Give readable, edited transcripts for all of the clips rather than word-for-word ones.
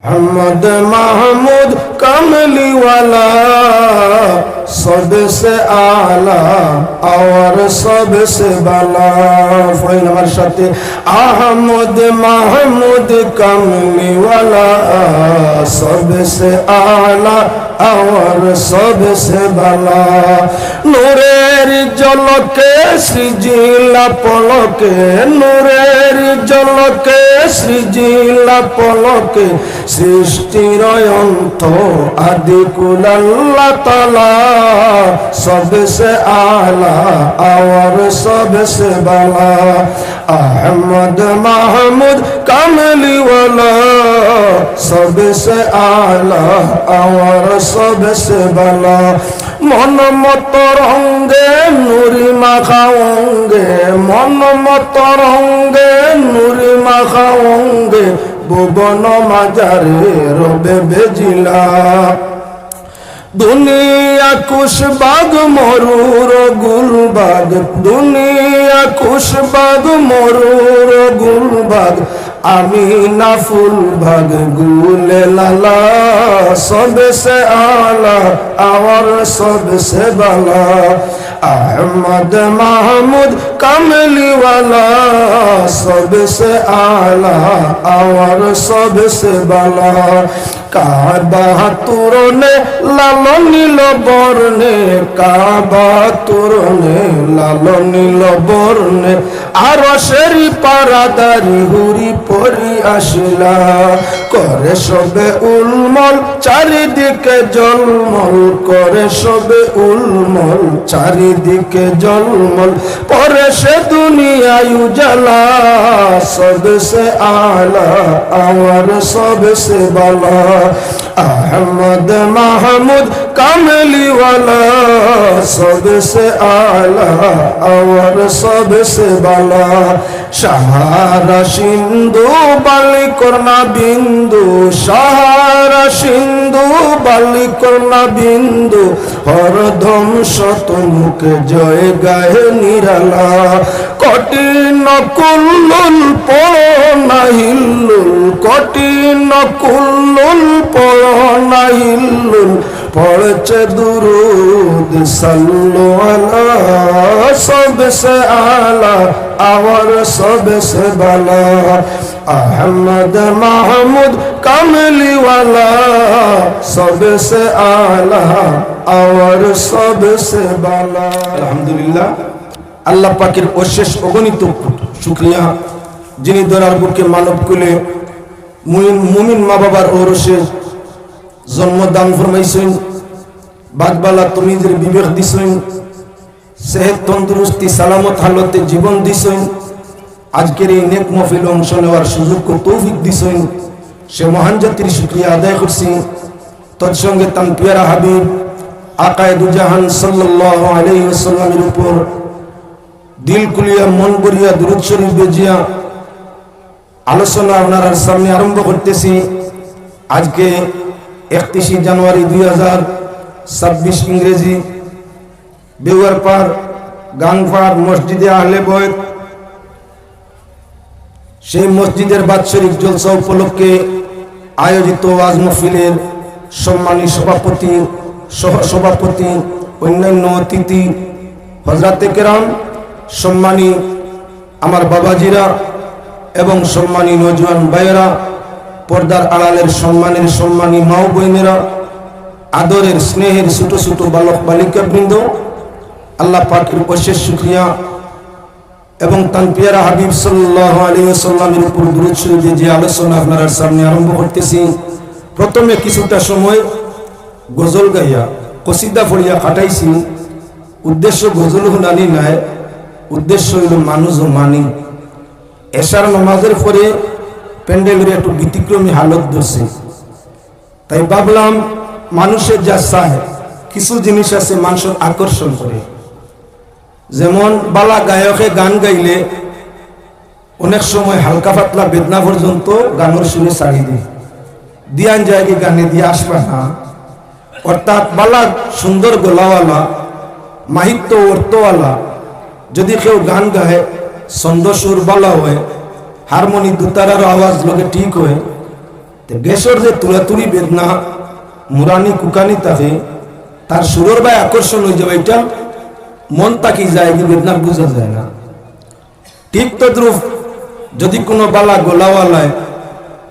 मोहम्मद महमूद कमली वाला सबसे आला और सबसे बाला फाइन हमारे साथ अहमद महमूद कमली वाला सबसे आला और सबसे बाला नूरेर जलके सृजिला पलके नूरेर जलके सृजिला पलके सृष्टिर अंत आदि कुल अल्लाह ताला सबसे आला और सबसे बाला अहमद महमूद कमली वाला सबसे आला और सबसे बाला मन मत रंगे नूरी माखाओंगे मन मत रंगे नूरी माखाओंगे भुवन माजारे रबे भेजिला दुनिया खुशबाग मरूर गुलबाग दुनिया खुशबाग मरूर गुलबाग आमीना फूल भाग गुले लाला सबसे आला और सबसे बाला अहमद महमूद कमली वाला सबसे आला और सबसे बाला काबा तुरने लालो नील बरने काबा तुरने लालो नील बरने আর সেরি পারাদারি হুরি পরি আসিলা করে সবে উলমল চারিদিকে জলমল করে সবে উলমল চারিদিকে জলমল পরে সে দুনিয়ায় উজালা সবসে আলা আর সবসে বালা अहमद महमूद कमली वाला सबसे आला और सबसे बाला सहारा सिंधु बाली करना बिंदु सहारा सिंधु बाली करना बिंदु हरदम शतमुख जय गाए निराला कठिन कुल्लुल पड़ना हिल्लुल कठिन कुल्लुल पड़ना हिल्लुल पढ़े दुरूद सल्लु अला सबसे आला और सबसे बाला अहमद महमूद कमली वाला सबसे आला और सबसे बाला अल्हम्दुलिल्लाह আল্লাহ পাকের অশেষ অগণিত শুকরিয়া যিনি দরার বুকে মানব কুলে মুমিন মা বাবার ঔরসে জন্ম দান ফরমাইছেন বাদবালা তুমিদের বিবেক দিছেন সেহত তন্দুরুস্তি সালামত হালতে জীবন দিছেন আজকের এই নেক মাহফিল অংশ নেওয়ার সুযোগ ও তৌফিক দিছেন সে মহান জাতির শুকরিয়া আদায় করছি তৎসঙ্গে তার প্রিয় হাবিব আকায়ে দুজাহান সাল্লাল্লাহু আলাইহি ওয়াসাল্লামের উপর दिल कुलिया मन बरिया दुरूद शरीफ बेजिया आलोचना আপনার সামনে আরম্ভ করতেছি আজকে 31 জানুয়ারি 2026 ইংরেজি বেওয়ারপার গাংপার মসজিদে আহলে বয়ত সেই মসজিদের বাৎসরিক জলসা উপলক্ষে আয়োজিত ওয়াজ মাহফিলের সম্মানী সভাপতি সহ সভাপতি অন্যান্য অতিথি হযরতে কেরাম সম্মানী আমার বাবাজিরা এবং সম্মানী নওজোয়ান ভাইয়েরা পর্দার আড়ালের সম্মানী মা ও বোনেরা আদরের স্নেহের ছোট ছোট বালক বালিকা বৃন্দ আল্লাহ পাকের অশেষ শুকরিয়া এবং তার প্রিয় হাবিব সাল্লাল্লাহু আলাইহি ওয়াসাল্লামের উপর দুরূদ শরীফ যে আলোচনা আপনার সামনে আরম্ভ করতেছি প্রথমে কিছুটা সময় গজল গাইয়া কসিদা পড়িয়া কাটাইছি উদ্দেশ্য গজল শুনানি নাই উদ্দেশ্য হইল মানুষ ও মানি এশার নামাজের পরে প্যান্ডেলের একটু ব্যতিক্রমী হালত ধরছে তাই ভাবলাম মানুষের যা চায় কিছু জিনিস আছে মানুষের আকর্ষণ করে যেমন বালা গায়কে গান গাইলে অনেক সময় হালকা পাতলা বেদনা পর্যন্ত গানের শুনে ছাড়ি দেয় দিয়ান জায়গায় গানে দিয়ে আসবে না অর্থাৎ বালা সুন্দর গলাওয়ালা মাহিত্য অর্থওয়ালা যদি কেউ গান গায় ছন্দ সুর ভালো হয় হারমোনি দুতারার আওয়াজ লোকে ঠিক হয় গ্যাসের যে তুলাতুলি বেদনা মুরানি কুকানি থাকে তার সুরের ভাই আকর্ষণ হয়ে যাবে, এটা মন তাকি যায় কি বেদনা বোঝা যায় না। ঠিক তদ্রুপ যদি কোনো বালা গোলাওয়ালায়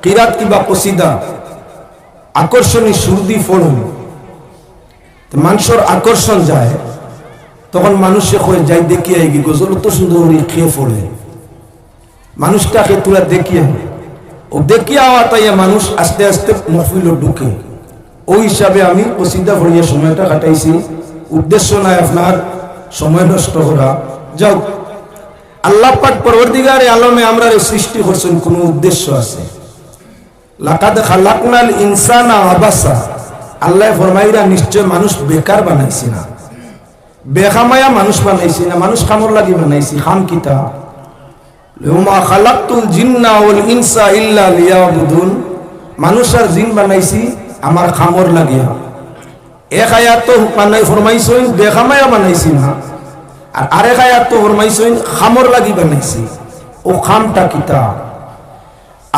কিরাত কিবা কসিদা আকর্ষণী সুরদি ফোড়ন মানুষের আকর্ষণ যায়, তখন মানুষে কয়ে যাই দেখিয়ে গি গজল তো সুন্দর খেয়ে ফোড়ে মানুষটাকে তুলা দেখিয়ে ও দেখিয়ে আওয়া তাই মানুষ আস্তে আস্তে মহফিল ঢুকে। ওই হিসাবে আমি কসিদা পড়িয়ে সময়টা কাটাইছি, উদ্দেশ্য নাই আপনার সময় নষ্ট করা। যাও আল্লাহ পাক পরওয়ারদিগারে আলমে আমরা সৃষ্টি করছেন কোনো উদ্দেশ্য আছে। লাকাদ খালাকনাল ইনসানা আবাসা, আল্লাহ ফরমাইরা নিশ্চয় মানুষ বেকার বানাইছি না, বেখামায়া মানুষ বানাইছি না, মানুষ খামর লাগি বানাইছি। খাম কিতা ওমা খালাকতুল জিন্না ওয়াল ইনসা ইল্লা লিয়াবুদুন, মানুষ আর জিন বানাইছি আমার খামর লাগিয়া। এক আয়াত তো বানাই ফরমাইছেন বেখামায়া বানাইছি না, আর আরেক আয়াত তো ফরমাইছেন খামর লাগি বানাইছি। ও খামটা কিতা?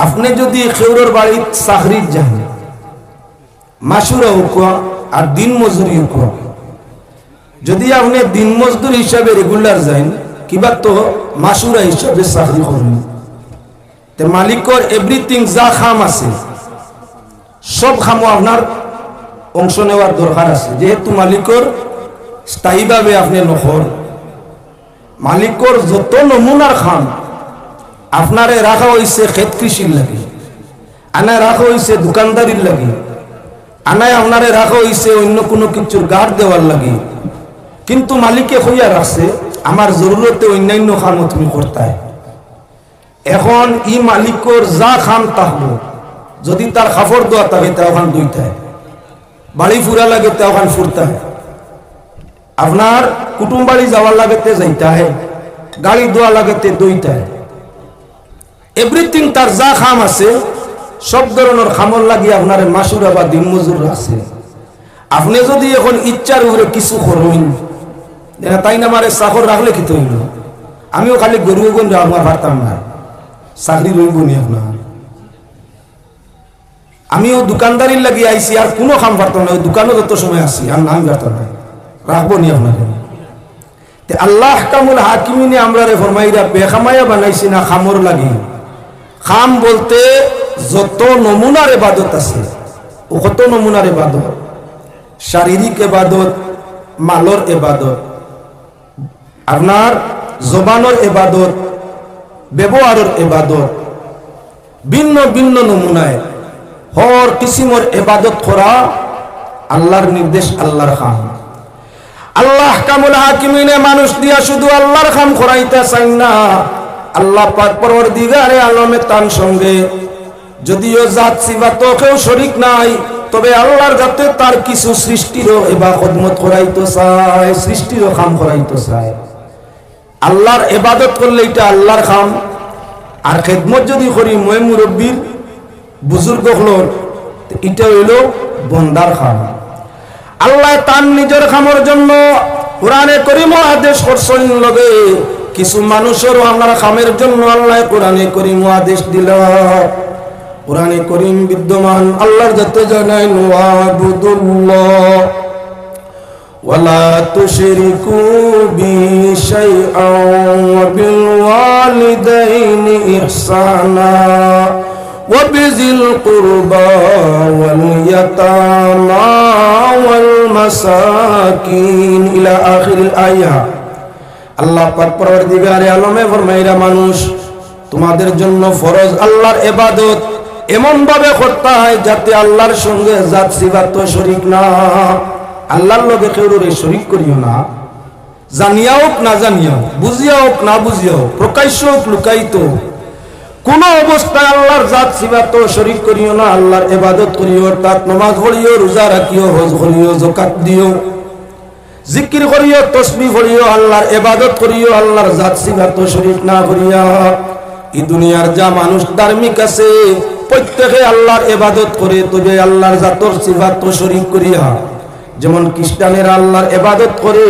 আপনি যদি খেউরের বাড়ির চাকরির যান, মাসুরা হুকুয়া আর দিন মজুরি হুকুয়া, যদি আপনি দিন মজদুর হিসাবে রেগুলার যান কিবা তো মাসুরা হিসাবে চাকরি করেন, তে মালিকর এভরিথিং যা খাম আছে সব খামও আপনার অংশ নেওয়ার দরকার আছে। যেহেতু মালিকর স্থায়ীভাবে আপনি নখর, মালিকর যত নমুনার খাম আপনারে রাখা হয়েছে ক্ষেত কৃষির লাগে, আনায় রাখা হয়েছে দোকানদারির লাগে, আনায় আপনারে রাখা হয়েছে অন্য কোনো কিছুর গাঢ় দেওয়ার লাগে, কিন্তু মালিকে হইয়া রাখছে আমার জরুরতে অন্যান্য খামও তুমি করতায়। এখন ই মালিকর যা খাম তাহলো যদি তার খাফর দোয়া থাকে তা ওখান দুইটায়, বাড়ি ফুরা লাগে তা ওখান ফুরতায়, আপনার কুটুম বাড়ি যাওয়ার লাগেতে যাইতায়, গাড়ি দোয়া লাগেতে দইতায়। এভরিথিং তার যা খাম আছে সব ধরনের খামর লাগিয়ে আপনার মাসুরা বা দিন মজুর আছে। আপনি যদি এখন ইচ্ছার উপরে কিছু করবেন, তাই না আমার চাকর রাখলে কি তৈল, আমিও খালি গরু গুণ রাখবার পারতাম না, চাকরি রইব নি আপনার। আমিও দোকানদারির লাগিয়ে আইসি আর কোনো খাম পারতাম না, ওই দোকানও যত সময় আসি আর নাম পারতাম না, রাখবো নি আপনাকে। আল্লাহ কামুল হাকিমিনে আমরা রে ফরমাইরা বেখামায়া বানাইছি না খামর লাগি। খাম বলতে যত নমুনার ইবাদত আছে ও কত নমুনার ইবাদত, শারীরিক ইবাদত, মালর ইবাদত, আপনার জবানের ইবাদত, ব্যবহারের ইবাদত, ভিন্ন ভিন্ন নমুনায় হর কিসিমর ইবাদত করা আল্লাহর নির্দেশ, আল্লাহর খাম। আল্লাহ কামুল হাকিমিনে মানুষ দিয়া শুধু আল্লাহর খাম করাইতে চাই না, আল্লাহ পাক পরওয়ারদিগারে আলমে তার সঙ্গে যদিও জাত সিফাত কেউ শরীক নাই, তবে আল্লাহর যাতে তার কিছু সৃষ্টিরও এবার খিদমত করাইতে চায়, সৃষ্টিরও খাম করাইতে চায়। আল্লাহর ইবাদত করলে এটা আল্লাহর খাম, আর খিদমত যদি করি মই মুরব্বীর বুজুর্গ হলোর এটা হইল বন্দার খাম। আল্লাহ তার নিজের খামর জন্য কোরআনে করিম আদেশ করছেন, লগে কিছু মানুষেরও আল্লাহর খামের জন্য আল্লাহ কোরআনে করিম আদেশ দিল। কোরআনে করিম বিদ্যমান আল্লাহর যাতে জানাই ওয়াবুদুল্লাহ ওয়ালা তুশরিকু বি শাইআন ওয়া বিল ওয়ালিদাইনি ইহসানা ওয়া বিযিল কুরবা ওয়াল ইয়াতামা ওয়াল মাসাকিন ইলা আখিরিল আয়াহ। আল্লাহ পাক পরওয়ারদিগারে আলমে ফরমাইরা মানুষ তোমাদের জন্য ফরজ আল্লাহর ইবাদত এমন ভাবে করতে হয় যাতে আল্লাহর সঙ্গে জাত সিফাত শরীক না, আল্লাহর লগে কেউরে শরীক করিও না, জানিয়া হোক না জানিয়া, বুঝিয়া হোক না বুঝিয়া হোক, প্রকাশ্য হোক লুকায়িত, কোন অবস্থায় আল্লাহর জাত সিফাত শরীক করিও না। আল্লাহর ইবাদত করিও, অর্থাৎ নামাজ পড়িও, রোজা রাখিও, হজ করিও, যাকাত দিও, জিকির করিও, তাসবিহ করিও, আল্লাহর ইবাদত করিও, আল্লাহর জাত সিফাত শরীক না করিয়া। এই দুনিয়ার যা মানুষ ধার্মিক আছে প্রত্যেকে আল্লাহর ইবাদত করে, তবে আল্লাহর জাতর সিফাত শরীক করিয়া। যেমন খ্রিস্টানেরা আল্লাহর ইবাদত করে,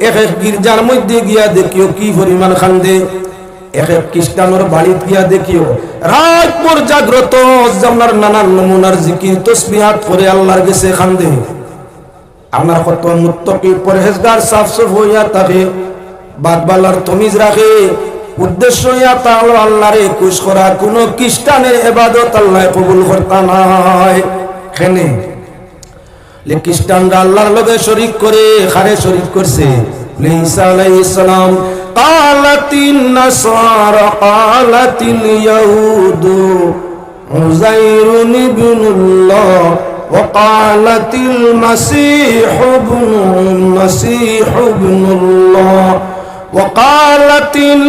এক এক গির্জার মধ্যে গিয়া দেখিও কি পরিমাণ খান্দে, এক এক খ্রিস্টানোর বাড়িত গিয়া দেখিও রাতভর জাগ্রত আপনার নানান নমুনার জিকির তসবিহাত করে আল্লাহর কাছে খান্দে। আপনার কত মুত্তাকি পরহেজগার সাফ সাফ হইয়া থাকে, বাদবালার তমিজ রাখে, উদ্দেশ্য ইয়া তাহলে আল্লাহরে খুশ করা। কোন খ্রিস্টানের ইবাদত আল্লাহ কবুল করতা নাই। কেনে খ্রিস্টানরা আল্লাহর লগে শরীক করে, খারে শরীক করছে। ঈসা আলাইহিস সালাম কালাতিন নাসারা কালাতিল ইয়াহুদু উযাইরুন ইবনুল্লাহ ওয়া কালাতিল মাসীহু ইবনুল্লাহ ওয়া কালাতিন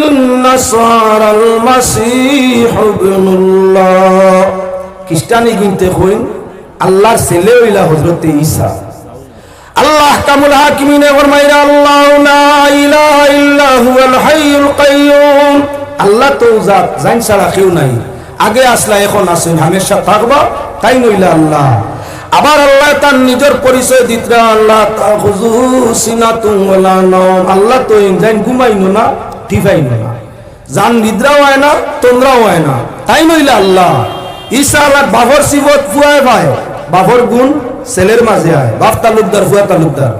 নাসারা আল মাসীহু ইবনুল্লাহ। খ্রিস্টানি কিনতে কইন আল্লাহর ছেলে হইলা হযরত ঈসা। আল্লাহ কামুল হাকিমিনে ফরমাইরা আল্লাহু লা ইলাহা ইল্লা হুয়াল হাইয়ুল কাইয়্যুম। আল্লাহ তো জাত জান ছাড়া কেউ নাই, আগে আসলা এখন আছেন, হামেশা থাকবা, তাই নইলা আল্লাহ। আবার আল্লাহ তার নিজের পরিচয় দিতরা আল্লাহ তাখুযু সিনাতুন ওয়ালা নাওম। আল্লাহ তো জান ঘুমাইনো না, ঠিফাইনো না, জান নিদ্রাও হয় না, তন্দ্রাও হয় না, তাই নইলা আল্লাহ। ঈসা আল্লাহ বাফর সিবত ফুয়ায় ভাই, বাফর গুণ ছেলের মাঝে আয়, বাপ তালুকদার ফুয়া তালুকদার,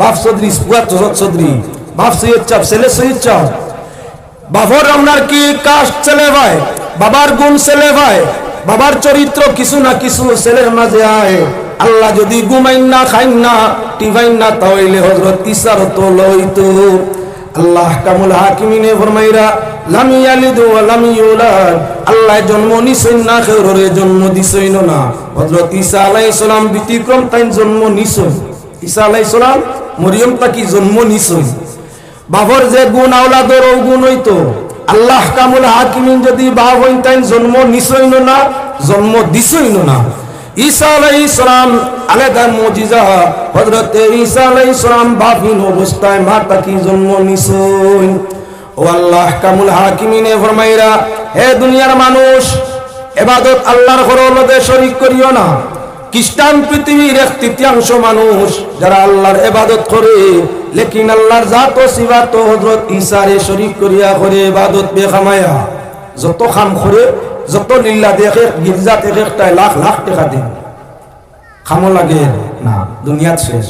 বাপ চৌধুরী ফুয়া চৌধুরী, বাপ সৈয়দ চাপ ছেলে সৈয়দ চাপ, বাফর আপনার কি কাস্ট ছেলে ভাই, বাবার গুণ ছেলে ভাই, বাবার চরিত্র কিছু না কিছু ছেলের মাঝে আয়। আল্লাহ যদি ঘুমাইন না, খাইন না, টিভাইন না, তাহলে হযরত ঈসার তো লইতো। আল্লাহ কামুল হাকিমিনে ফরমাইরা লাম ইয়ালিদ ওয়া লাম ইউলাদ। আল্লাহ জন্ম নিছেন না, কেউরে জন্ম দিছেন না। হযরত ঈসা আলাইহিস সালাম ব্যতিক্রম, তাই জন্ম নিছেন। ঈসা আলাইহিস সালাম মরিয়ম তাকি জন্ম নিছেন। বাবার যে গুণ আওলাদের ও গুণ হইতো। আল্লাহ কামুল হাকিমিন যদি বাপ হইন, তাই জন্ম নিছেন না, জন্ম দিছেন না। ঈসা আলাইহিস সালাম আলাদা মুজিজা। হযরত ঈসা আলাইহিস সালাম বাপহীন অবস্থায় মা তাকি জন্ম নিছেন। ও আল্লাহ কামুল হাকিমিনে ফরমাইরা হে দুনিয়ার মানুষ, ইবাদত আল্লাহর ঘরে শরীক করিও না। খ্রিস্টান পৃথিবীর 1/3 মানুষ যারা আল্লাহর ইবাদত করে, লেকিন আল্লাহর জাত ও সিফাত হযরত ঈসারে শরীক করিয়া করে ইবাদত বেখামায়া। যত খাম করে, যত লিল্লাহ দেখে, গির্জা থেকে একটা লাখ লাখ টাকা দেন, খামো লাগে না, দুনিয়া শেষ।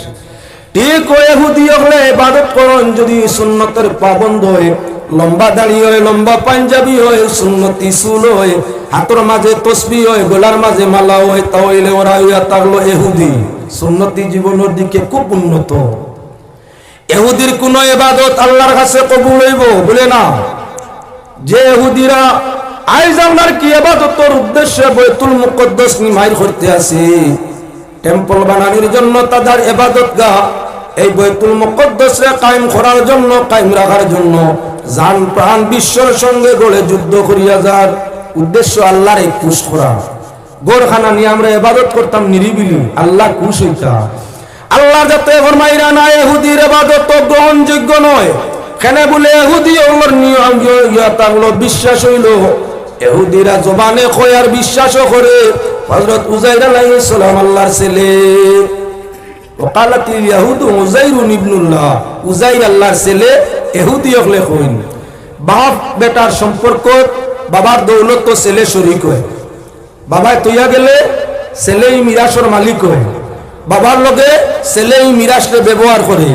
ঠিক ওই ইহুদি হলে ইবাদত করেন যদি সুন্নতের পাবন্দ হয়, লম্বা দাড়ি হয়, লম্বা পাঞ্জাবি হয়, সুন্নতি চুল হয়, হাতের মাঝে তসবিহ হয়, গলার মাঝে মালা হয়, তাহলে ওরা হইয়া থাকলো ইহুদি। সুন্নতি জীবনের দিকে খুব উন্নত। ইহুদির কোন ইবাদত আল্লাহর কাছে কবুল হইব বলে না। যে ইহুদিরা আইজ আপনার কি ইবাদতের উদ্দেশ্যে বাইতুল মুকদ্দাস নির্মাণ করতে আছে, টেম্পল বানানোর জন্য তাদের ইবাদতগাহ, এই বাইতুল মুকদ্দাসে কায়েম করার জন্য, কায়েম রাখার জন্য জান প্রাণ বিশ্বের সঙ্গে গড়ে যুদ্ধ করিয়া যার উদ্দেশ্য আল্লাহর খুশ করা। গোরখানা নিয়ে আমরা ইবাদত করতাম নিরিবিলি, আল্লাহ খুশ হইতা। আল্লাহ যাতে ফরমাইরা না ইহুদির ইবাদত গ্রহণযোগ্য নয়। কেন বলে ইহুদি ওর নিয়ম তাগুলো বিশ্বাস হইল। ইহুদিরা জবানে কয় আর বিশ্বাসও করে হযরত উযাইর আলাইহিস সালাম আল্লাহর ছেলে। ওয়াকালাতিল ইয়াহুদু উযাইরুন ইবনুল্লাহ। উযাইর আল্লাহর ছেলে, ইহুদি হলে কইন। বাপ বেটার সম্পর্ক, বাবার দৌলত তো ছেলে শরীক হয়। বাবায় তৈয়া গেলে ছেলেই মিরাসের মালিক হয়। বাবার লগে ছেলেই মিরাসকে ব্যবহার করে।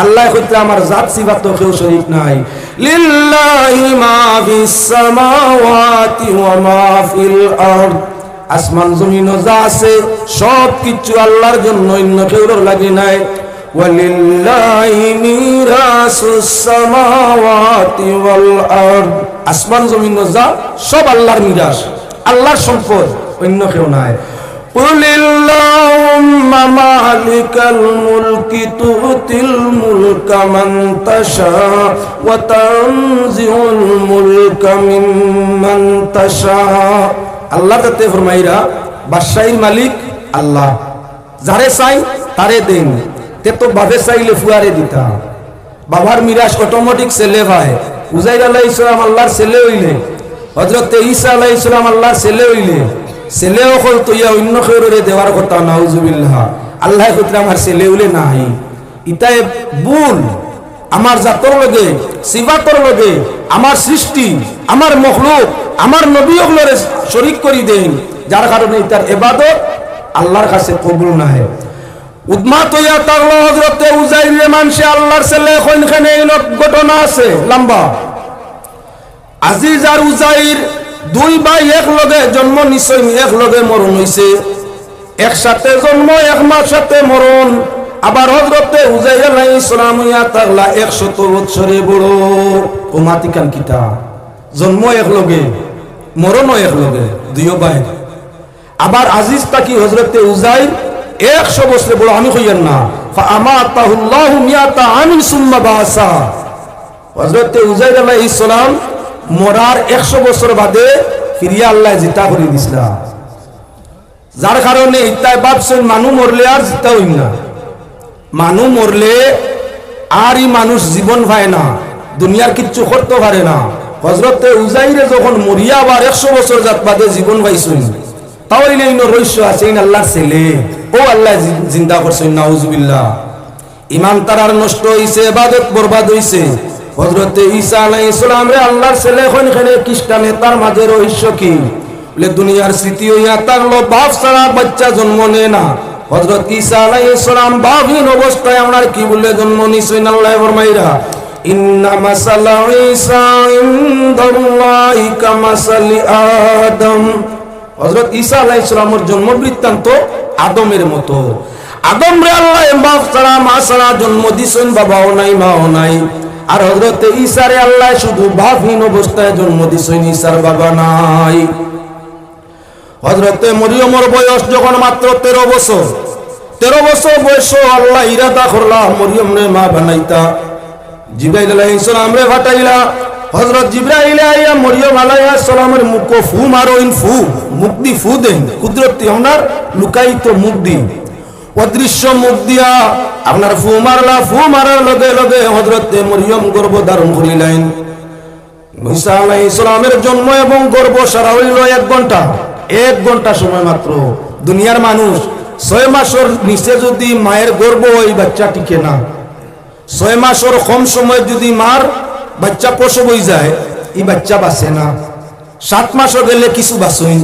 আল্লাহ কইতে আমার জাত সিফাত তো কেউ শরীক নাই। লিল্লাহি মা ফিস সামাওয়াতি ওয়া মা ফিল আরদ। আসমান জমিন যা আছে সব কিছু আল্লাহর জন্য, অন্য কেউর লাগি নাই। ওয়ালিল্লাহি মিরাসুস সামাওয়াতি ওয়াল আরদ। আসমান জমিন যা সব আল্লাহর মিরাস, আল্লাহর সম্পদ, অন্য কেউ নাই। কুলিল্লাহুম্মা মালিকাল মুলকি তুতিল মুলকা মান তাশা ওয়া তানজিউল মুলকা মিম্মান তাশা। আল্লাহ তাতে ফরমাইরা বাদশাহীর মালিক আল্লাহ, যারে চাই তারে দেন। তে তো বাপে চাইলে ফুয়ারে দিতা। বাবার মিরাস অটোমেটিক ছেলে ভাই। উযাইর আলাইহিস সালাম আল্লাহর ছেলে হইলে, হযরত ঈসা আলাইহিস সালাম আল্লাহর ছেলে হইলে, ছেলেও কল তৈয়া অন্য কেউরে দেওয়ার কথা, নাউজুবিল্লাহ। আল্লাহ কইতে আমার ছেলে হইলে নাই, ইতায় ভুল। আমার জাতর লগে সিফাতর লগে আমার সৃষ্টি আমার মখলুক আমার নবী ওগুলোরে শরীক করি দেন, যার কারণে তার ইবাদত আল্লাহর কাছে কবুল না হয়। উদ্মাত হইয়া তারলো হযরতে উজাইর মানুষে আল্লাহর ছেলে কোনখানে এই ঘটনা আছে লম্বা। আজিজ আর উজাইর দুই ভাই এক লগে জন্ম নিশ্চয় এক লগে মরণ হইছে, একসাথে জন্ম এক মাস সাথে মরণ। আবার হযরতে উজাইর আলাইহিস সালাম ইয়া তাগলা 100 বছরে বড় ও মাতিকান কিতা জন্ম এক লগে মরণ এক লগে দুই ভাই। আবার আজিজ তাকি হযরতে উজাইর 100 বছরে বড়, আমি কইয়েন না ফাআমাতাহুল্লাহু মিয়াতা আমিন সুম্মা বাসা। হযরতে উজাইর আলাইহিস সালাম মরার 100 বছর বাদে ফিরিয়া আল্লাহ জিতা করে দিছিল, যার কারণে ইত্যাই ভাবছেন মানুষ মরলে আর জিতা হইন না, মানুষ মরলে আর এই মানুষ জীবন পায় না, দুনিয়ার কিচ্ছু করতে পারে না। হযরতে উজাইরে যখন মরিয়া আবার 100 বছর জাত বাদে জীবন পাইছেন, তাহলে এই রহস্য আছে আল্লাহর ছেলে ও আল্লাহ জিন্দা করছেন। নাউজুবিল্লাহ। ঈমান তার নষ্ট হইছে, ইবাদত বরবাদ হইছে। হযরতে ঈসা আলাইহিস সালাম রে আল্লাহর ছেলে কোনখানে খ্রিস্টানে তার মাঝে রহস্য কি বলে দুনিয়ার স্মৃতি হইয়া তার বাপ ছাড়া বাচ্চা জন্ম নেয় না। হযরত ঈসা আলাইহিস সালাম বাপহীন অবস্থায় আমরা কি বলে জন্ম নিছেন আল্লাহ ফরমাইরা ইন্না মাসালা ঈসা ইনদাল্লাহি কামাসালি আদম। হযরত ঈসা আলাইহিস সালামের জন্ম বৃত্তান্ত আদমের মতো। আদম রে আল্লাহ বাপ ছাড়া মা ছাড়া জন্ম দিছেন, বাবাও নাই মাও নাই। আর হযরতে ঈসা রে আল্লাহ শুধু বাপহীন অবস্থায় জন্ম দিছেন, ঈসার বাবা নাই। হযরতে মরিয়মের বয়স যখন মাত্র 13 বছর, 13 বছর বয়স আল্লাহ ইরাদা করলা মরিয়ম রে মা বানাইতা। জিবরাইল আলাইহিস সালাম রে পাঠাইলা। হযরত জিবরাইল আইয়া মরিয়ম আলাইহিস সালামের মুখ ফু মারোইন, ফু মুখ দি ফু দেন, কুদরতি ওনার লুকায়িত মুখ দি অদৃশ্য মুখ দিয়া আপনার ফু মারলা। ফু মারার লগে লগে হযরতে মরিয়ম গর্ভ ধারণ করিলেন। ঈসা আলাইহিস সালামের জন্ম এবং গর্ভ সারা হইল 1 ঘন্টা, 1 ঘন্টা সময় মাত্র। দুনিয়ার মানুষ 6 মাসের নিচে যদি মায়ের গর্ভ ওই বাচ্চা টিকে না, 6 মাসের কম সময় যদি মার বাচ্চা প্রসব হয়ে যায় এই বাচ্চা বাঁচে না। 7 মাসও গেলে কিছু বাঁচই,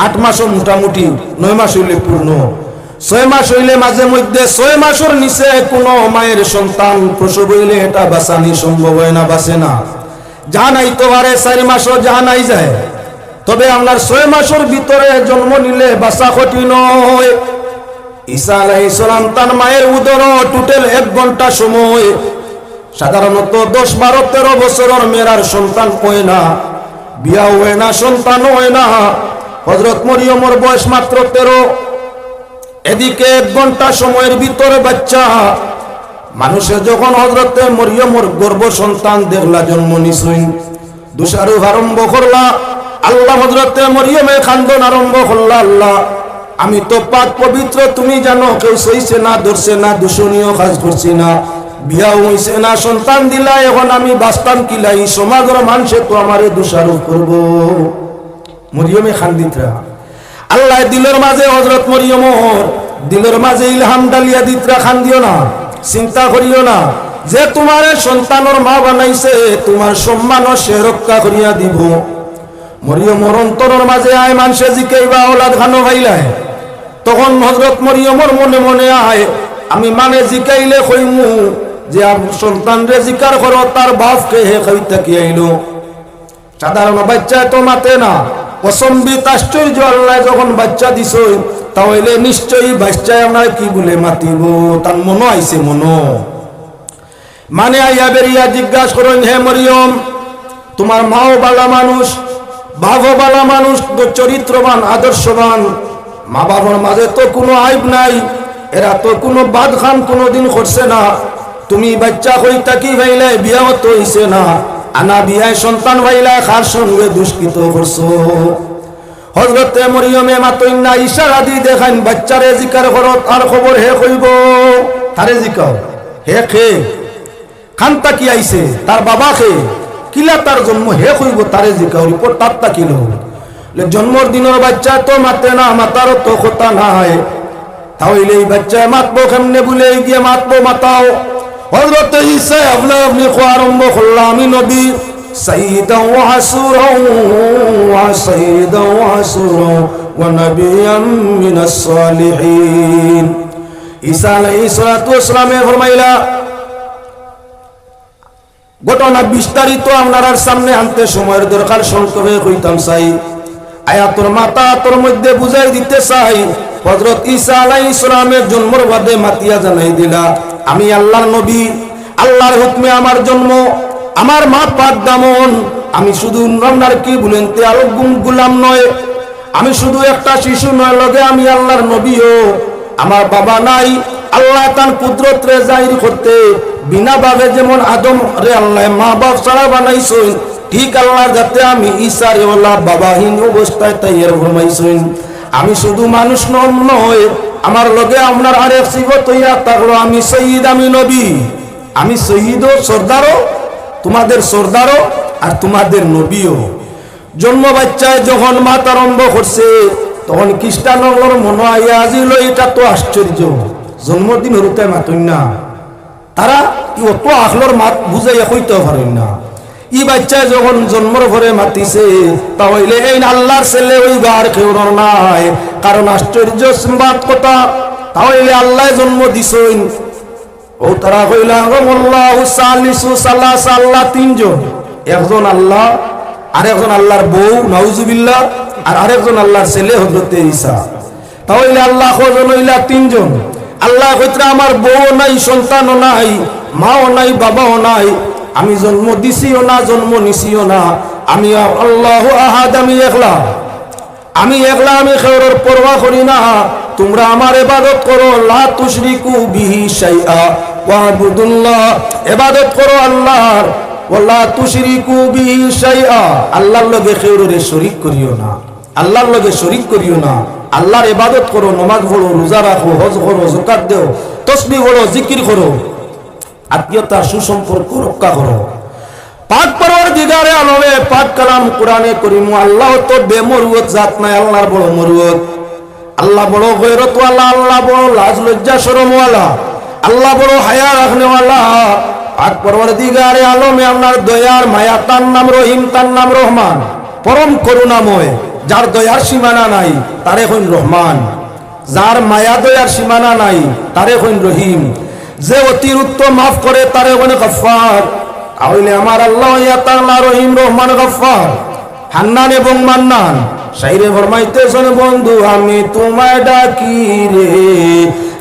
8 মাসও মোটামুটি, 9 মাস হইলে পূর্ণ। 6 মাস হইলে মাঝে মধ্যে 6 মাসের নিচে কোনো মায়ের সন্তান প্রসব হইলে এটা বাঁচানি সম্ভব হয় না, বাঁচে না। যা নাই তো পারে 4 মাসও যা নাই যায়, তবে আপনার 6 মাসের ভিতরে জন্ম নিলে বাঁচা কঠিন হয়। ঈসা আলাইহিস সালাম তার মায়ের উদর টোটাল 1 ঘন্টা সময়। সাধারণত 10, 12, 13 বছরের মেয়ের সন্তান হয় না, বিয়া হয় না, সন্তান হয় না। হযরত মরিয়মের বয়স মাত্র 13, এদিকে 1 ঘন্টা সময়ের ভিতরে বাচ্চা। মানুষের যখন হযরতে মরিয়মের গর্ভ সন্তান দেখলা জন্ম নিছেন, দোষারোপ আরম্ভ করলা। আল্লাহ হযরতে মরিয়মে খান্দন আরম্ভ করলা, আল্লাহ আমি তো পাক পবিত্র, তুমি জানো কেউ সইছে না, ধরছে না, দূষণীয় কাজ করছি না, বিয়া হইছে না, সন্তান দিলা, এখন আমি বাস্তান কিলাই, সমাজের মানুষে তো আমারে দোষারোপ করব। মরিয়মে খান্দিতরা আল্লাহ দিলের মাঝে হযরত মরিয়মর দিলের মাঝে ইলহাম ডালিয়া দিতরা, খান্দিও না, চিন্তা করিও না, যে তোমার সন্তানের মা বানাইছে তোমার সম্মান সে রক্ষা করিয়া দিব। মরিয়মর অন্তরের মাঝে আয় মানুষে জিকাইবা ওলাদ খানো ভাইলায়, তখন হযরত মরিয়মর মনে মনে আয় আমি মানে জিকাইলে কইমু যে সন্তান রে জিকার করো তার বাপকে হে কইতা কি আইলো। সাধারণ বাচ্চা তো মাতে না, অসম্বিত আশ্চর্য আল্লাহ যখন বাচ্চা দিছ তাহলে নিশ্চয়ই বাচ্চায় আমরা কি বলে মাতিব, তার মনো আইছে মনো মানে আইয়া বেরিয়া জিজ্ঞাসা করেন হে মরিয়ম তোমার মাও বালা মানুষ, বাবা বালা মানুষ, তো চরিত্রবান আদর্শবান, মা বাবার মাঝে তো কোনো আইব নাই, এরা তো কোনো বাদ খান কোনোদিন করছে না, তুমি বাচ্চা কইতা কি ভাইলাই বিয়াও তো হইছে না, আনা বিয়ায় সন্তান ভাইলাই খার সঙ্গে দুষ্কৃত করছো। হযরতে মরিয়মে মাতইন না ইশারা দি দেখান বাচ্চারে জিকার করো, তার খবর হে কইব, তারে জিকাও হে খে খানতা কি আইছে তার বাবা খে কিলা তার জন্ম হে কইব, তারে জিকাও রিপোর্ট তার তাকিল। জন্মর দিনের বাচ্চা তো মাতে না, মাতারও তো কথা নাই, তাহলে এই বাচ্চায় মাতবো কেমনে বলে গিয়ে মাতবো, মাতাও। হযরত ঈসা আপনা আপনি কোয়া আরম্ভ করল আমি নবী সাইয়্যিদান ওয়া হাসুরান ওয়া সাইয়্যিদান ওয়া হাসুরান ওয়া নাবিয়্যাম মিনাস সালিহিন। ঈসা আলাইহিস সালাতু ওয়াস সালামে ফরমাইলা ঘটনা বিস্তারিত আপনার সামনে আনতে সময়ের দরকার, সংক্ষেপে কইতাম চাই। আয়াতুর মাতা তোর মধ্যে বুঝাই দিতে চাই। হযরত ঈসা আলাইহিস সালামের জন্মের বাদে মাতিয়া জানাই দিলা আমি আল্লাহর নবী, আল্লাহর হুকমে আমার জন্ম, আমার মা পাক দামন। আমি শুধু আপনার কি বলেন তে আরো গুলাম নয়, আমি শুধু একটা শিশু নয়, লগে আমি আল্লাহর নবীও। আমার বাবা নাই, আল্লাহ তার কুদরত রে জাহির করতে বিনা ভাবে যেমন আদম রে আল্লাহ মা বাপ ছাড়া বানাইছেন, ঠিক আল্লাহর যাতে আমি ঈসা রে আল্লাহ বাবাহীন অবস্থায় তাইয়ার ফরমাইছেন। আমি শুধু মানুষ নয়, আমার লগে আপনার আরেক সিফত হইয়া থাকলো আমি সৈয়দ, আমি নবী। আমি সৈয়দও সর্দারও, তোমাদের সর্দারও আর তোমাদের নবীও। জন্ম বাচ্চায় যখন মাত আরম্ভ করছে তখন খ্রিস্টানর মনে আইয়া আজিল এটা তো আশ্চর্য, জন্মদিন হরুতে মাতুন না, তারা অত আখলোর মাত বুঝাইয়া কইতে পারেন না। ই বাচ্চায় যখন জন্মর ঘরে মাতিছে তাহলে এই আল্লাহর ছেলে ওই গার কেউ নাই, কারণ আশ্চর্য বাত কথা, তাহলে আল্লাহ জন্ম দিছেন। ও তারা কইলা আল্লাহু সালিসু সালাসা, আল্লাহ তিনজন, একজন আল্লাহ, আরেকজন আল্লাহর বউ নাউজুবিল্লাহ, আর আরেকজন আল্লাহর ছেলে হযরত ঈসা। তাহলে আল্লাহ কজন হইলা তিনজন। আল্লাহ কইত্রা আমার বউ নাই, সন্তানও নাই, মাও নাই, বাবাও নাই, আমি জন্ম দিছিও না, জন্ম নিছিও না, আমি আল্লাহু আহাদ, আমি একলা, আমি একলা, আমি কারোর পরোয়া করি না। তোমরা আমার ইবাদত করো, লা তুশরিকু বিহি শাইআ ওয়াবুদুল্লাহ, ইবাদত করো আল্লাহর, ওয়ালা তুশরিকু বিহি শাইআ, আল্লাহর লগে কারোরে শরীক করিও না, আল্লাহর লগে শরীক করিও না। আল্লাহর ইবাদত করো, নামাজ পড়ো, রোজা রাখো, হজ করো, যাকাত দাও, তাসবিহ করো, জিকির করো, আত্মীয়তা সুসম্পর্ক রক্ষা করো। পাক পরওয়ারদিগারে আলমে পাক কালাম কোরআনে করিম, আল্লাহ তো বেমরুয়ত জাত নাই, আল্লাহর বড় মরুয়ত, আল্লাহ বড় গয়রতওয়ালা, আল্লাহ বড় লাজ লজ্জা শরমওয়ালা, আল্লাহ বড় হায়া রাখনেওয়ালা। পাক পরওয়ারদিগারে আলমে আপনার দয়ার মায়া, তার নাম রহিম, তার নাম রহমান, পরম করুণাময়। যার দয়ার সীমানা নাই তারে হইন রহমান, যার মায়া দয়ার সীমানা নাই তারে হইন রহিম, যে অতিরিক্ত মাফ করে তারে হইন গফফার। তাহলে আমার আল্লাহ ইয়া তাআলা রহিম, রহমান, গফফার, হান্নান এবং মান্নান। শাইরে ফরমাইতেছেন বন্ধু আমি তোমায় ডাকি রে,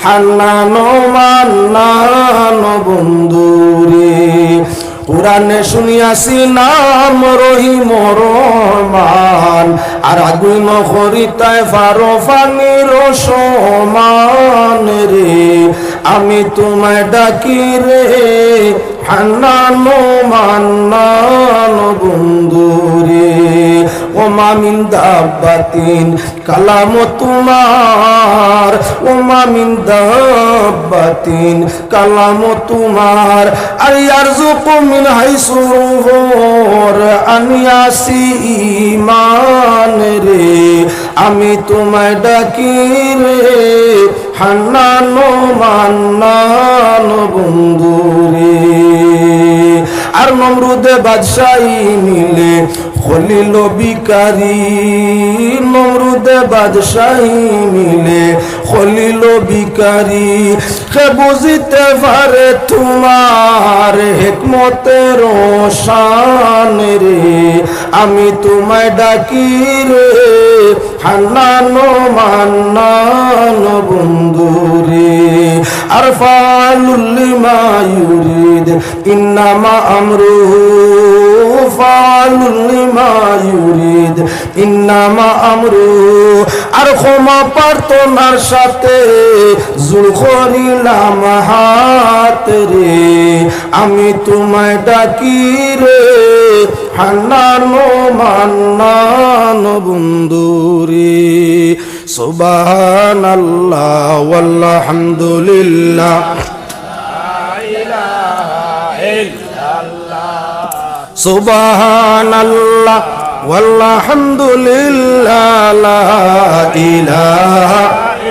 হান্নান মান্নান বন্ধু রে। কোরআনে শুনিয়াছি নাম রহিম রহমান, আর আগুন খরিতায় ফারো ফানির সমান রে। আমি তোমায় ডাকি রে, হান্নান মান্নান বন্ধু রে। ওমা মিন দাব্বাতিন, কালাম তোমার, ওমা মিন দাব্বাতিন, কালাম তোমার। আর ইয়ারযুকু মিন হাইসু আনিয়াসি ঈমান রে। আমি তোমায় ডাকি রে, হান্নান মান্নান বন্ধু রে। আর নমরুদে বাদশাহী মিলে খলিল বিকারি, নমরুদে বাদশাহী মিলে খলিল বিকারি। কে বুঝিতে পারে তোমার হিকমতের শান রে। আমি তোমায় ডাকি রে, হান্নান মান্নান বন্ধু রে। আর ফালুল লিমা ইউরিদ ইন্নামা আমরুহু, ফালুল লিমা ইউরিদ ইন্নামা আমরুহু। আর ক্ষমা প্রার্থনার সাথে জুল করিলাম হাত রে। আমি তোমায় ডাকি রে, হান্নান মান্নান বন্ধু রে। সুবহানাল্লাহ ওয়ালহামদুলিল্লাহ, সুবহানাল্লাহ ওয়ালহামদুলিল্লাহ, লা ইলাহা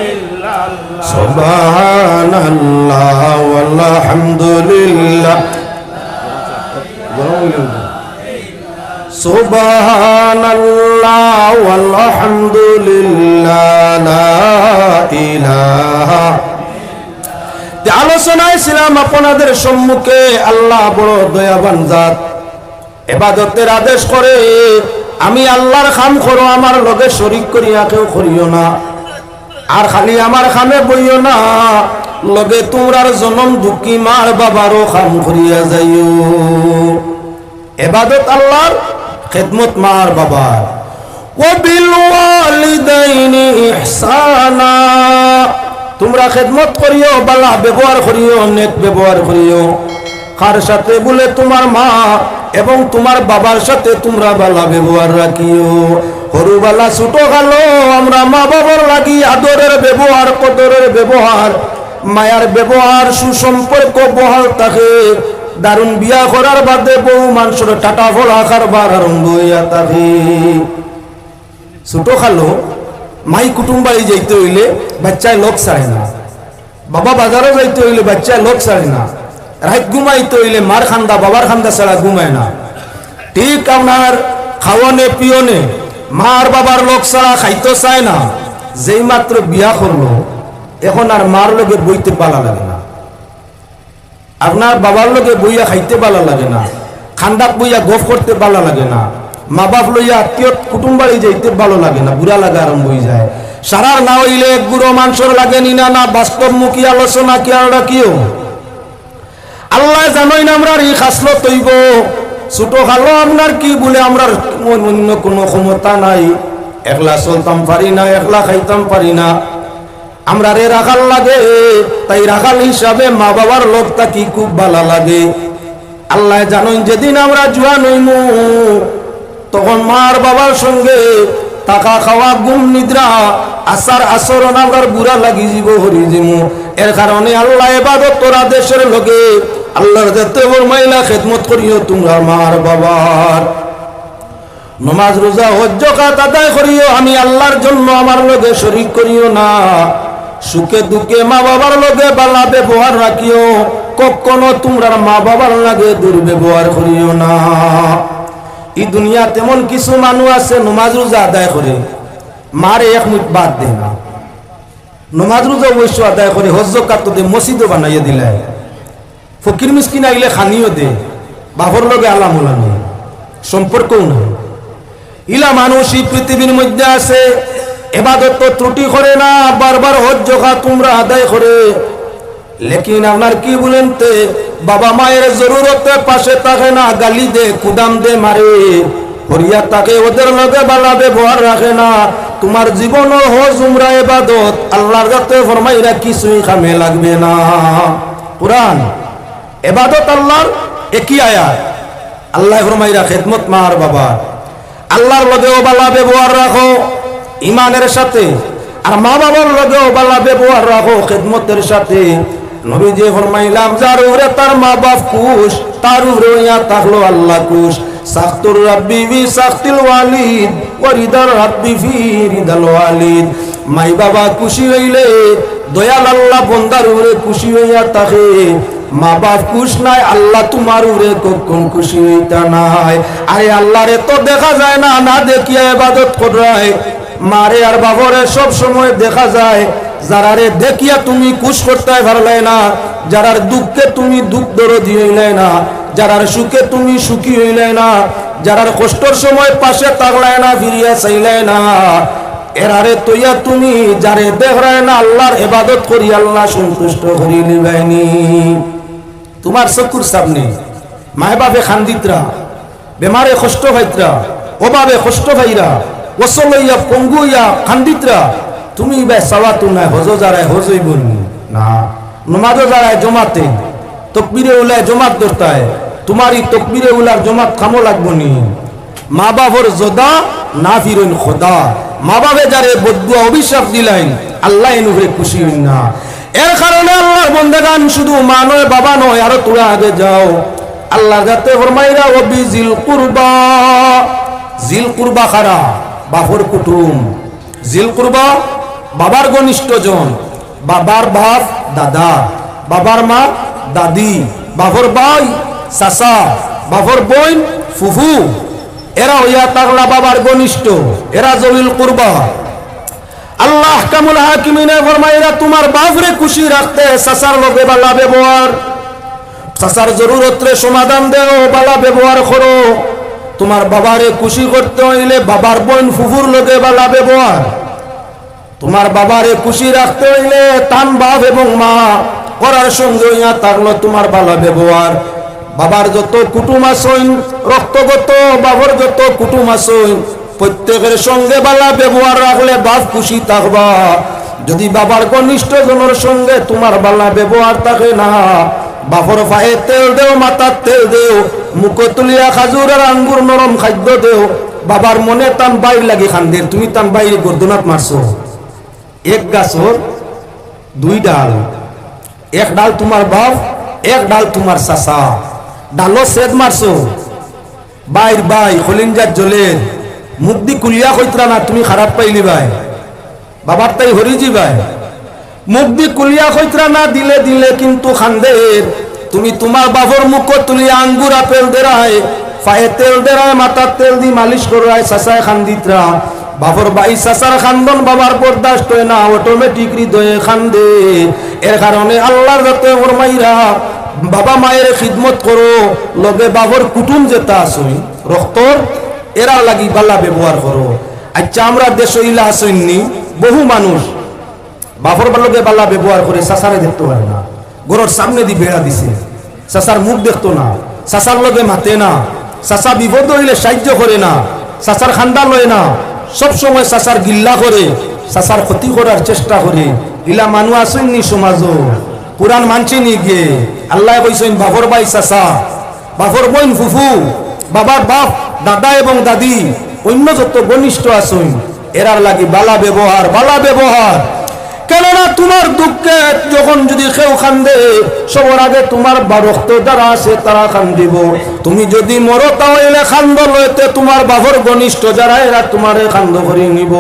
ইল্লাল্লাহ। সুবহানাল্লাহ আলহামদুলিল্লাহ সুবহানাল্লাহ আলহামদুলিল্লাহ লা ইলাহা। আলোচনায় ছিলাম আপনাদের সম্মুখে আল্লাহ বড় দয়াবান জাত, ইবাদতের আদেশ করে। আমি আল্লাহর খাম করো, আমার লগে শরীক করিয়া কেউ করিও না। আর খালি আমার খামে বইও না, লগে তোমরার জনম দুঃখী মার বাবারও খাম করিয়া যাইও। ইবাদত আল্লাহর, খেদমত মার বাবার। ওয়া বিল ওয়ালিদাইনি ইহসানা, তোমরা খেদমত করিও, বালা ব্যবহার করিও, নেক ব্যবহার করিও। কার সাথে বলে তোমার মা এবং তোমার বাবার সাথে তোমরা বালা ব্যবহার রাখিও। হরুবালা ছোট খালো আমরা মা বাবার লাগি আদরের ব্যবহার, কদরের ব্যবহার, মায়ার ব্যবহার, সুসম্পর্ক বহাল থাকে। দারুণ বিয়া করার বাদে বহু মানুষের টাটা ফলা কারবার আরম্ভ হইয়া থাকে। ছোট খালো মাই কুটুম বাড়ি যাইতে হইলে বাচ্চায় লোক ছাড়ে না, বাবা বাজারে যাইতে হইলে বাচ্চায় লোক ছাড়ে না, রাত ঘুমাইতে হইলে মার খান্দা বাবার খান্দা ছাড়া ঘুমায় না। ঠিক আপনার খাওয়ানে পিয়নে মার বাবার লোক ছাড়া খাইতে চায় না। যেই মাত্র বিয়া করলো এখন আর মার লগে বইতে পালা লাগে না, আপনার বাবার লগে বইয়া খাইতে পালা লাগে না, খান্দাক বইয়া গফ করতে পালা লাগে না, মা বাপ লইয়া আত্মীয় কুটুম বাড়ি যাইতে ভালো লাগে না, বুড়া লাগা আরম্ভ হয়ে যায়। সারার না হইলে এক বুড়ো মানুষের লাগে নিনা না, বাস্তবমুখী আলোচনা কি আর কিও। আল্লাহ জানোই না আমরা এই খাসলো তৈব ছোট খালো আপনার কি বলে আমরা অন্য কোনো ক্ষমতা নাই। একলা চলতাম পারি না, একলা খাইতাম পারি না, আমরা রে রাখাল লাগে। তাই রাখাল হিসাবে মা বাবার লোকটা কি খুব ভালো লাগে। আল্লাহ জানোই যেদিন আমরা জুয়ান হইমু তখন মার বাবার সঙ্গে টাকা খাওয়া, ঘুম নিদ্রা, আচার আচরণ আমার বুড়া লাগি যাব, হরি জিমু। এর কারণে আল্লাহ ইবাদত তোরা দেশের লগে আল্লাহর যাতে ফরমাইলা খেদমত করিও তোমরা মার বাবার। নামাজ রোজা হজ যাকাত আদায় করিও, আমি আল্লাহর জন্য আমার লগে শরীক করিও না। সুখে দুঃখে মা বাবার লগে বালা ব্যবহার রাখিও, কখনো তোমরা মা বাবার লাগে দুর্ব্যবহার করিও না। এই দুনিয়া তেমন কিছু মানুষ আছে নমাজ রোজা আদায় করে মারে এক মুঠ বাদ দেয় না। নমাজ রোজা অবশ্য আদায় করে, হজ যাকাত দে, মসজিদও বানাইয়া দিলে, ফকির মিসকিন আইলে খানিও দে, বাপর লগে আলামুলা নেই, সম্পর্কও নাই। ইলা মানুষ এই পৃথিবীর মধ্যে আছে, ইবাদত তো ত্রুটি করে না, বারবার হজ যাকাত তোমরা আদায় করে। লেকিন আপনার কি বলেন তে বাবা মায়ের জরুরতে পাশে থাকে না, গালি দে, কুদাম দে, মারে, হরিয়া তাকে, ওদের লগে বালা ব্যবহার রাখে না। তোমার জীবন হজ উমরা ইবাদত আল্লাহর কাছে ফরমাইরা কিছুই কামে লাগবে না। কুরআন ইবাদত আল্লাহর একই আয়াত, আল্লাহ ফরমাইরা খেদমত মার বাবা। আল্লাহর লগেও বালা ব্যবহার রাখো ইমানের সাথে, আর মা বাবার লগেও বালা ব্যবহার রাখো খেদমতের সাথে। নবীজি ফরমাইলাম যার উপরে তার মা বাপ খুশ, তার উপরে ইয়া থাকলো আল্লাহ খুশ। সাখতুর রাব্বি ফি সাখতিল ওয়ালিদ ওয়া রিদার রাব্বি ফি রিদাল ওয়ালিদ। মাই বাবা খুশি হইলে দয়াল আল্লাহ বন্দার উপরে খুশি হইয়া থাকে। মা বাপ খুশ নাই, আল্লাহ তোমার উপরে কখন খুশি হইতা নাই। আরে আল্লাহরে তো দেখা যায় না, না দেখিয়া ইবাদত করায়। মারে আর বাবরে সব সময় দেখা যায়। যারারে দেখিয়া তুমি খুশ করতে পারলে না, যারার দুঃখে তুমি দুঃখ দরদি হইলে না, যারার সুখে তুমি সুখী হইলে না, যারার কষ্টর সময় পাশে থাকলে না, ফিরিয়া চাইলে না, এরারে তৈয়া তুমি যারে দেখরায় না আল্লাহর ইবাদত করি আল্লাহ সন্তুষ্ট করি নিবাইনি। তোমার চকুর সামনে মায় বাপে খান্দিতরা, বেমারে কষ্ট ভাইতরা, অভাবে কষ্ট ভাইরা, ওসলইয়া পঙ্গুইয়া খান্দিতরা, তুমি বে সাওয়াতু নাই, হজ যারায় হজ হইব না, নমাজও যারায় জমাতে, তকবীরে উলায় জমাত ধরতায়, তোমারই তকবীরে উলার জমাত খামো লাগবো নি। মা বাপর জদা না ফিরেন খোদা। মা বাপে যারে বদুয়া অভিশাপ দিলেন আল্লাহ এনুরে খুশি হইন না। এর কারণে আল্লাহর বন্দেগান শুধু মা নয় বাবা নয়, আরো তোরা আগে যাও। আল্লাহ যাতে ফরমাইরা ওবি জিল কুরবা, জিল কুরবা খারা বাপর কুটুম, জিল কুরবা বাবার ঘনিষ্ঠ জন, বাবার বাপ দাদা, বাবার মা দাদি, বাবর ভাই চাচা, বাবর বোন ফুফু, এরা হইয়া থাকলা বাবার ঘনিষ্ঠ, এরা জলিল কুরবা। আল্লাহ কামুল হাকিমিনে ফরমায় এরা তোমার বাপরে খুশি রাখতে চাচার লগে বালা ব্যবহার, চাচার জরুরতরে সমাধান দেও, বালা ব্যবহার করো। তোমার বাবারে খুশি করতে হইলে বাবার বোন ফুফুর লগে বালা ব্যবহার, তোমার বাবারে খুশি রাখতে হইলে তান বাপ এবং মা করার সঙ্গে হইয়া থাকলো তোমার বালা ব্যবহার। বাবার যত কুটুম আসইন রক্তগত, বাবার যত কুটুম আসইন প্রত্যেকের সঙ্গে বালা ব্যবহার রাখলে বাপ খুশি থাকবা। যদি বাবার ঘনিষ্ঠ জনের সঙ্গে তোমার বালা ব্যবহার থাকে না, বাপর পায়ে তেল দেও, মাথার তেল দেও, মুখ তুলিয়া খাজুর আর আঙ্গুর নরম খাদ্য দেও, বাবার মনে টান বাইর লাগি খান্দের, তুমি টান বাইরে গর্দনাত মারছো। এক গাছর দুই ডাল, এক ডাল তোমার বাপ, এক ডাল তোমার চাচা, ডালো সেদ মারছো, বাইর বাই খলিঞ্জার জলের মুখ দি কুলিয়া কইতরা না, তুমি খারাপ পাইলি ভাই, বাবার তাই হরিজি ভাই, মুখ দি কুলিয়া কইতরা না, দিলে দিলে কিন্তু খান্দের। তুমি তোমার বাপর মুখ তুলিয়া আঙ্গুর আপেল দেরায়, পায়ে তেল দেরায়, মাথার তেল দি মালিশ করায়, চাচায় খান্দিতরা। বাপর বাই চাচার খান্দন বাবার বরদাস্ত হয় না, অটোমেটিক হৃদয়ে খান্দে। এর কারণে আল্লাহর যাতে ওর মাইরা বাবা মায়ের খিদমত করো, লগে বাবর কুটুম যেটা আসই রক্তর, এরা লাগি বালা ব্যবহার করো। আচ্ছা আমরা দেশ ইলা আসইনি, বহু মানুষ বাপর লগে বালা ব্যবহার করে চাচারে দেখতে পারে না, ঘরের সামনে দি বেড়া দিছে, চাচার মুখ দেখতো না, চাচার লগে মাতে না, চাচা বিপদ হইলে সাহায্য করে না, চাচার খান্দা লয় না, সব সময় চাচার গিল্লা করে, চাচার ক্ষতি করার চেষ্টা করে। ইলা মানুষ আসেননি সমাজ, পুরান মানছি নি গিয়ে আল্লাহ কইছেন বাপর ভাই চাচা, বাপর বোন ফুফু, বাবার বাপ দাদা এবং দাদি, অন্য যত ঘনিষ্ঠ আসুন এরার লাগি বালা ব্যবহার, বালা ব্যবহার। কেননা তোমার দুঃখে যখন যদি কেউ খান্দে, সবার আগে তোমার রক্ত যারা আছে তারা খান্দিব। তুমি যদি মরো তাহলে খান্দ লইতে তোমার বাপর ঘনিষ্ঠ যারা এরা তোমারে খান্দ করে নিব।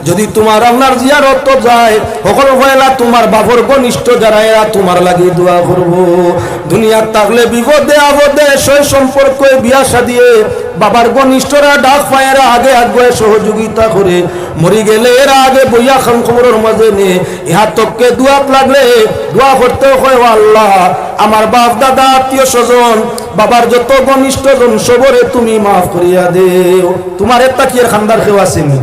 যদি তোমার আপনার জিয়ারত যায় সকল হইলা তোমার বাপর ঘনিষ্ঠ যারা এরা তোমার লাগি দোয়া করব। দুনিয়ার থাকলে বিপদে আপদে সই সম্পর্ক বিয়া শাদিয়ে বাবার ঘনিষ্ঠরা ডাক পায়েরা আগে আগে সহযোগিতা করে, মরি গেলে এরা আগে বইয়া খান খবরের মাঝে নিয়ে ইহা তোকে দোয়াত লাগলে দোয়া করতে হয়, আল্লাহ আমার বাপ দাদা আত্মীয় স্বজন বাবার যত ঘনিষ্ঠ জন সবরে তুমি মাফ করিয়া দেও। তোমার একটা কি এর খান্দার কেউ আসেনি,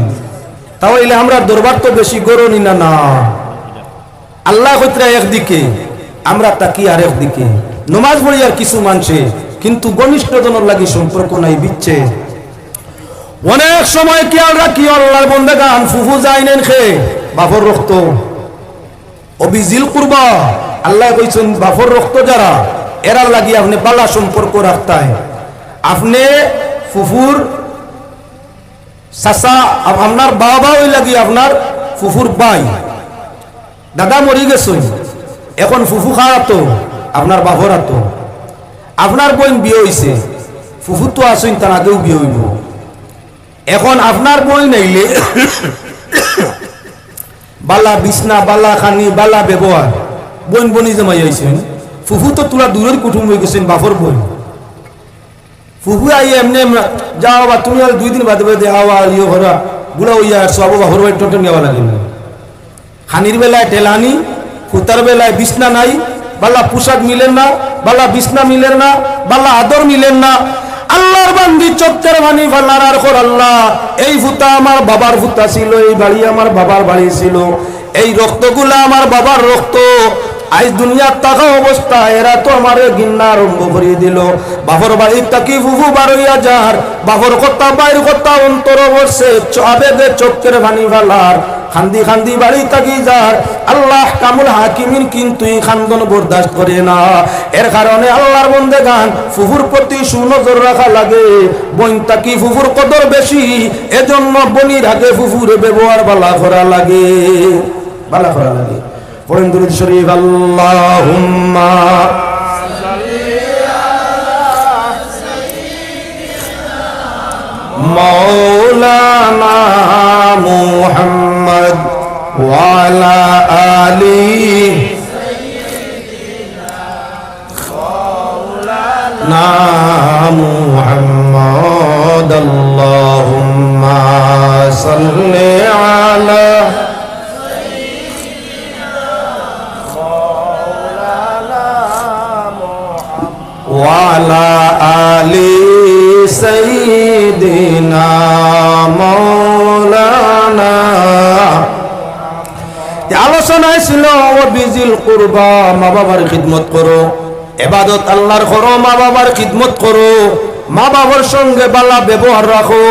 তাহলে আমরা দরবার তো বেশি গরনি না না। আল্লাহ কইতরা একদিকে, আমরা তাকি আর একদিকে। নমাজ পড়ি আর কিছু মানছে, কিন্তু ঘনিষ্ঠ জনের লাগি সম্পর্ক নাই, বিচ্ছে। অনেক সময় খেয়াল রাখি আল্লাহর বন্দেগান ফুফু যায় নেন খে বাপর রক্ত অবিজিল কুরবা। আল্লাহ কইছেন বাপর রক্ত যারা এরার লাগি আপনি বালা সম্পর্ক রাখতে হয়। আপনি ফুফুর চাচা, আপনার বাবা ওই লাগি আপনার ফুফুর ভাই, দাদা মরি গেছেন, এখন ফুফু খাওয়াতো আপনার বাপর আতো। আপনার বোন বিয়ে হয়েছে, ফুফু তো আসেন তার আগেও বিয়ে হইব। এখন আপনার বই নাইলে বালা বিছনা, বালা খানি, বালা ব্যবহার, বোন বনি জমাই আইছেন। ফুফু তো তোলা দূরের কুটুম হয়ে গেছেন, বাপর বোন। ফুফু আই এমনি যাও বা তুমি আর 2 দিন বাদে বাদে আওয়া ইয়ে ঘরা বুড়া হইয়া সব বাপর বাড়ি টোটো নেওয়া লাগে। খানির বেলায় টেলানি, ফুতার বেলায় বিছনা নাই, বালা পোশাক মিলেন না, বালা বিছনা মিলেন না, বালা আদর মিলেন না। আল্লাহর বান্দি চক্কের বাণী ফাল্লার আর কর আল্লাহ, এই ফুতা আমার বাবার ফুতা ছিল, এই বাড়ি আমার বাবার বাড়ি ছিল, এই রক্তগুলা আমার বাবার রক্ত। আজ দুনিয়ার টাকা অবস্থা এরা তো আমার গিন্না আরম্ভ করিয়ে দিল। বাপর বাড়ির তাকি ফুফু বারইয়া যার, বাপর কথা বাইর কথা অন্তর বসে আবেগে চক্কের বাণী ফাল্লার, খান্দি খান্দি বাড়ি তাকি যার। আল্লাহ কামুল হাকিমিন কিন্তু এই খান্দন বরদাস্ত করে না। এর কারণে আল্লাহর বন্দেগান ফুফুর প্রতি সুনজর রাখা লাগে। বোন তাকি ফুফুর কদর বেশি, এজন্য বনির আগে ফুফুর ব্যবহার বালা করা লাগে, বালা করা লাগে। পড়েন দুরূদ শরীফ, আল্লাহুম্মা মাওলানা মুহাম্মদ وعلى آل محمد اللهم صل على وعلى آل سيدنا مولانا আলোচনায় ছিল বিজিল কুরবা মা বাবার খিদমত করো ইবাদত আল্লাহর করো মা বাবার খিদমত করো মা বাবার সঙ্গে ভালো ব্যবহার রাখো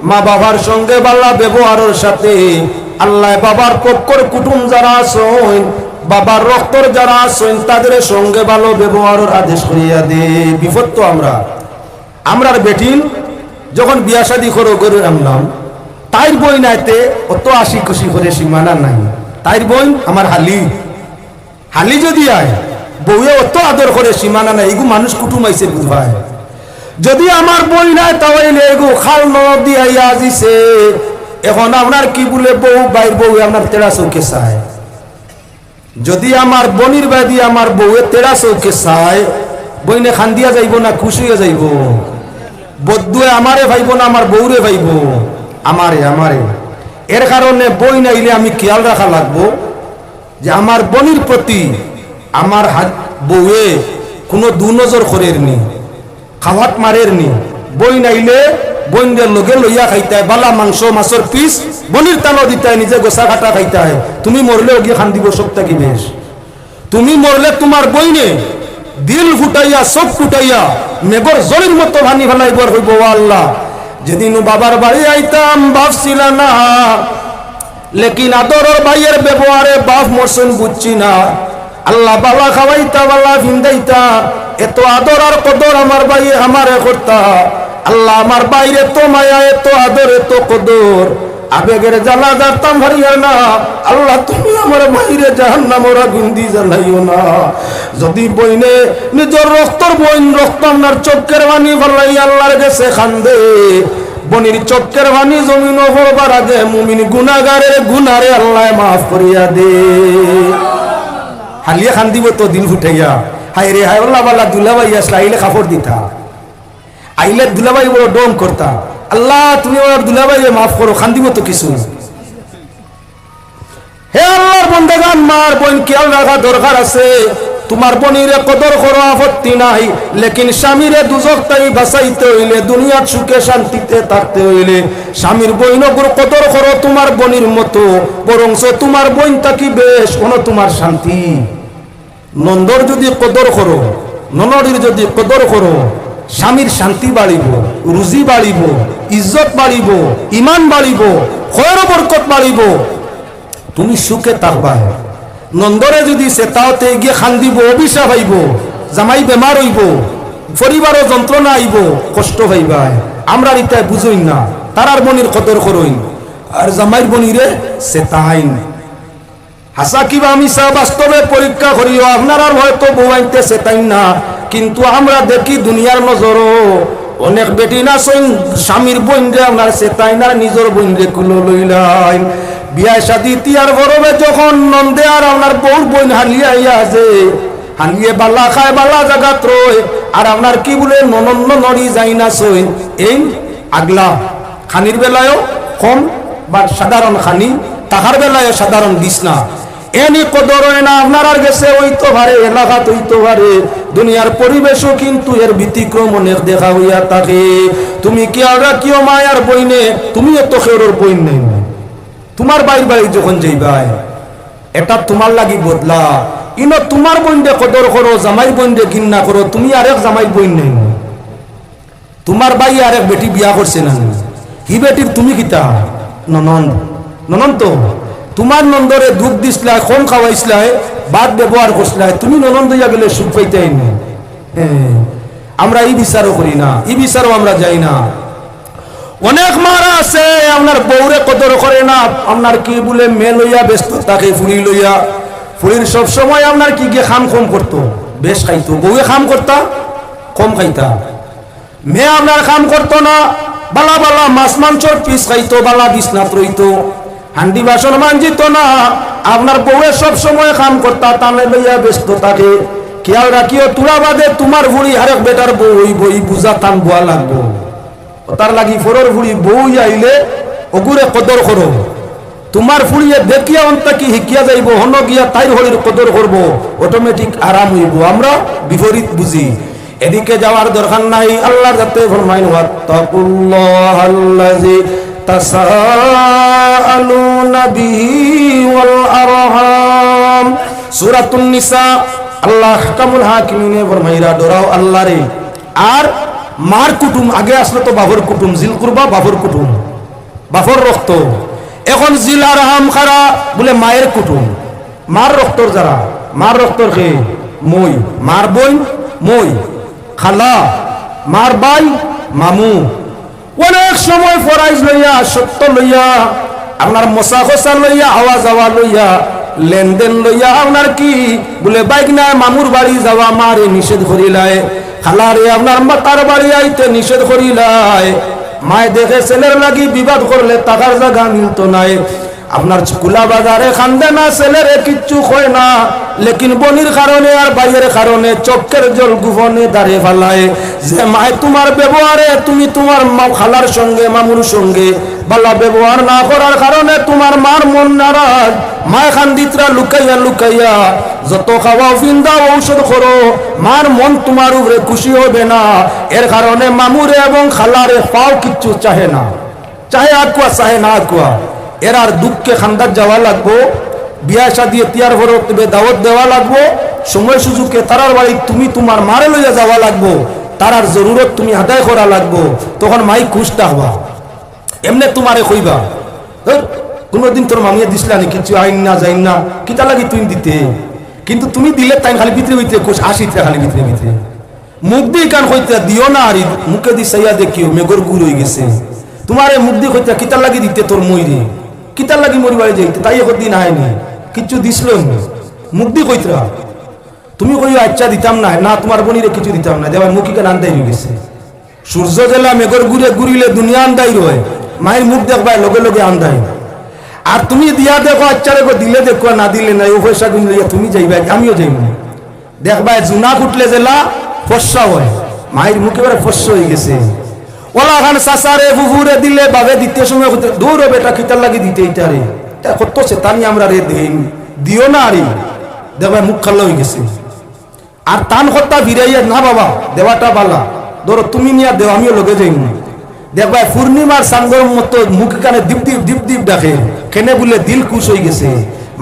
মা বাবার সঙ্গে ভালো ব্যবহারের সাথে আল্লাহ বাবার পক্ষর কুটুম যারা আছেন বাবার রক্তর যারা আছেন তাদের সঙ্গে ভালো ব্যবহারের আদেশ করিয়া দে বিপদ তো আমরার বেটিন যখন বিয়া শাদী করো করে আনলাম তাইর বই নাইতে অত আশি খুশি করে সীমানা নাই তাইর বোন আমার হালি যদি আয় বউয়ে অত আদর করে সীমানা নাই এগু মানুষ কুটুম আইছে বুঝায় যদি আমার বই নাই তাহলে এগু খাল নদ দিয়ে আজিছে এখন আপনার কি বলে বউ বাইর বউ আপনার তেরা চৌকে চায় যদি আমার বনির বাদি আমার বউয়ে তেরা চৌকে চায় বইনে খান্দিয়া যাইব না খুশি হয়ে যাইব বদুয়ে আমারে ভাইব না আমার বউরে ভাইব আমারে এর কারণে বই নাইলে আমি খেয়াল রাখা লাগবো যে আমার বনির প্রতি আমার বউয়ে কোনো দুনজর করের নি খাওয়াত মারের নি বই নাইলে বইনদের লগে লইয়া খাইতায় বালা মাংস মাছের পিস বনির তানো দিতায় নিজে গোসা কাটা খাইতায় তুমি মরলে ওগিয়ে খান দিব সব থাকি বেশ তুমি মরলে তোমার বইনে দিল ফুটাইয়া সব ফুটাইয়া মেঘর জলের মতো ভানি ফেলাইবার হইব আল্লাহ যেদিন বাবার বাড়ি আইতাম বাপ ছিল না লেকিন আদরের ভাইয়ের ব্যবহারে বাপ মরছেন বুঝছি না আল্লাহ বাবা খাওয়াইতা বালা ভিন্দাইতা এত আদর আর কদর আমার ভাই আমারে করতা আল্লাহ আমার বাইরে তো মায়া এত আদর এত কদর আবেগের জ্বালা যাতাম হারিয়া না আল্লাহ তুমি আমার বাইরে জাহান্নামের আগুন দি জ্বালাইও না যদি বইনে নিজের রক্তর বইন রক্ত আপনার চোখের বাণী ফলাই আল্লাহর কাছে খান্দে বনির চোখের বাণী জমিন পড়বার আগে মুমিন গুনাহগারের গুনারে আল্লাহ মাফ করিয়া দে হালিয়া খান দিব তো দিল ফুটাইয়া হাই রে হাই আল্লাহ বালা দুলাভাই আসলে আইলে কাপড় দিতা আইলে দুলাভাই বড় ডোম করতা আল্লাহ তুমি আমার দুলাভাই মাফ করো খান দিব তো কিছু হে আল্লাহর বন্দেগান মার বোন খেয়াল রাখা দরকার আছে তোমার বনিরে কদর করো আপত্তি নাই লেকিন স্বামীরে দুজক তাই বাঁচাইতে হইলে দুনিয়ার সুখে শান্তিতে থাকতে হইলে স্বামীর বইনগুর কদর করো তোমার বনির মতো বরংস তোমার বইন থাকি বেশ কোনো তোমার শান্তি নন্দর যদি কদর করো ননদির যদি কদর করো স্বামীর শান্তি বাড়িব রুজি বাড়িব ইজ্জত বাড়িব ইমান বাড়িব খয়র বরকত বাড়িব তুমি সুখে থাকবা নন্দরে যদি সেতাওতে গিয়ে খান দিব অভিশাপ হইব জামাই বেমার হইব পরিবারও যন্ত্রণা আইব কষ্ট হইবা আমরা ইতাই বুঝই না তারার বনির কদর করইন আর জামাইর বনিরে সেতাইন হাসা কিবা আমি সব বাস্তবে পরীক্ষা করিও আপনারা হয়তো বউয়াইতে সেতাইন না কিন্তু আমরা দেখি দুনিয়ার নজরও অনেক বেটি না সইন স্বামীর বোন রে আপনার সেতাইন আর নিজের বোন রে কুলো লইলাইন বিয়া শাদী তিয়ার গরবে যখন নন্দে আর আপনার বউর বোন হালিয়ে আইয়া আছে হালিয়ে বালা খায় বালা জায়গা ত্রয় আর আপনার কি বলে ননন্ন নড়ি যাই না সইন এই আগলা খানির বেলায়ও কম বা সাধারণ খানি তাহার বেলায় সাধারণ বিছনা এনি কদর হয় না আপনার আর গেছে ওই তো ভারে এলাকাত ওই তো ভারে দুনিয়ার পরিবেশও কিন্তু এর ব্যতিক্রম অনেক দেখা হইয়া থাকে তুমি কি আর কিও মায়ার বইনে তুমি এত খেরোর বইন নেই তোমার বাইর বাড়ি যখন যাইবাই এটা তোমার লাগি বদলা ইনো তোমার বইনরে কদর করো জামাই বইনরে ঘৃণা করো তুমি আরেক জামাই বইন নেই তোমার ভাই আরেক বেটি বিয়া করছে না হি বেটির তুমি কিতা ননন তো তোমার নন্দরে দুধ দিসলাই খন খাওয়াইসলাই বাদ ব্যবহার করছিলাই তুমি ননন দইয়া গেলে সুখ পাইতেই না আমরা এই বিচারও করি না এই বিচারও আমরা যাই না অনেক মারা আছে আপনার বউরে কদর করে না আপনার কি বলে মেয়ে লইয়া ব্যস্ত তাকে ফুলি লইয়া ফুলির সব সময় আপনার কি গিয়ে খাম কম করতো বেশ খাইতো বউয়ে খাম করতা কম খাইতা মেয়ে আপনার খাম করতো না বালা বালা মাছ মাংসর পিস খাইতো বালা বিছনাত রইতো হান্ডি বাসন মানজিত না, আপনার বউয়ে সব সময় কাম করতা তানে লইয়া ব্যস্ত থাকে। খেয়াল রাখিও তুলা বাদে তোমার ভুড়ি আরেক বেটার বউ বই বুঝা টান বোয়া লাগবো। তার লাগি ফোরর ভুড়ি বউ আইলে অগুরে কদর করো। তোমার ফুড়িয়ে দেখিয়া অন্তা কি হিকিয়া যাইব, হন গিয়া তাই হরির কদর করব, অটোমেটিক আরাম হইব। আমরা বিপরীত বুঝি, এদিকে যাওয়ার দরকার নাই। আল্লাহ যাতে ফরমাইন ওয়াত্তাকুল্লাহাল্লাযী তাসাআলুনা বিহি ওয়াল আরহাম, সূরাতুন নিসা। আল্লাহ কামুল হাকিমিনে ফরমাইরা ডরাও আল্লাহরে। আর মার কুটুম আগে আসলো তো বাবর কুটুম, জিল কুরবা বাবর কুটুম, বাবর রক্ত। এখন জিল আরহাম খারা বলে মায়ের কুটুম, মার রক্তর যারা, মার রক্তর কে মই, মার বোন মই, খালা, মার ভাই মামু। অনেক সময় ফরাইজ লইয়া, সত্য লইয়া, আপনার মশা খসা লইয়া, আওয়া যাওয়া লইয়া, লেনদেন লইয়া আপনার কি বলে বাইক নাই মামুর বাড়ি যাওয়া মারে নিষেধ করিলায়, খালারে আপনার মাতার বাড়ি আইতে নিষেধ করিলায়। মায় দেখে ছেলের লাগি বিবাদ করলে টাকার জায়গা মিলত নাই। আপনার কুলা বাজারে খান্দে না, ছেলেরে কিচ্ছু কয় না, লেকিন বনির কারণে আর বাইয়ের কারণে চক্কের জল গুফনে দাঁড়িয়ে ফেলায়। যে মায় তোমার ব্যবহারে তুমি তোমার খালার সঙ্গে মামুর সঙ্গে বালা ব্যবহার না করার কারণে তোমার মার মন নারাজ। মায় খান্দিতরা লুকাইয়া লুকাইয়া যত খাওয়াও ফিন্দা ঔষধ করো, মার মন তোমার উপরে খুশি হবে না। এর কারণে মামুরে এবং খালারে পাও কিচ্ছু চাহে না, চাহে আকুয়া চাহে না আকুয়া। এর আর দুঃখে খান্দার যাওয়া লাগবো, বিয়া শাদী তিয়ার ভরে দাওয়াত দেওয়া লাগবো, সময় সুযোগে তারার বাড়ি তুমি তোমার মারে লইয়া যাওয়া লাগবো, তারার জরুরত তুমি আদায় করা লাগবো। তখন মাই খুশ থাকবা। এমনি তোমারে কইবা কোনদিন তোর মামিয়া দিসলা নি কিছু আইন না যাইন না, কিতা লাগি তুই দিতে, কিন্তু তুমি দিলে তাই খালি ভিতরে ভিতরে খুশ আসিতে খালি ভিতরে ভিতরে মুখ দিয়ে কান কইতে দিও না। আর মুখে দি সাইয়া দেখিও মেঘর গুড় হয়ে গেছে। তোমারে মুখ দিয়ে কইতে কিতা লাগি দিতে তোর মইরে, কিতার লাগি মরি বাড়ি যাইতে, তাই এখন দিন আয়নি কিচ্ছু দিছিল মুখ দিয়ে কইতরা। তুমি কই আচ্ছা দিতাম না, না তোমার বনিরে কিছু দিতাম না, দেওয়ার মুখি কেন আন্দাই হয়ে গেছে। সূর্য জেলা মেঘর ঘুরে ঘুরিলে দুনিয়া আন্দাই রয়, মায়ের মুখ দেখবাই লগে লগে আন্দাই। আর তুমি দিয়া দেখো আচ্ছা রেখো, দিলে দেখো না দিলে না, ও পয়সা গুণ লইয়া তুমি যাইবা আমিও যাইব না। দেখবাই জুনা কুটলে জেলা ফসা হয়, মায়ের মুখে এবারে ফস্য হয়ে গেছে। ওলা খান চাচারে বুবুরে দিলে বাবে দিতে সময় দূর বেটা কিতার লাগি দিতে এইটারে কত সে তানি আমরা রে দেন দিও না। আরে দেখবাই মুখ খাল্লা হয়ে গেছে। আর তান হত্যা ভিড়াইয়া না বাবা দেওয়াটা বালা, ধরো তুমি নিয়া দেও আমিও লগে যাই না। দেখবাই পূর্ণিমার সাঙ্গর মতো মুখ কানে দীপ দীপ দীপ দীপ ডাকে, কেনে বলে দিল খুশ হয়ে গেছে।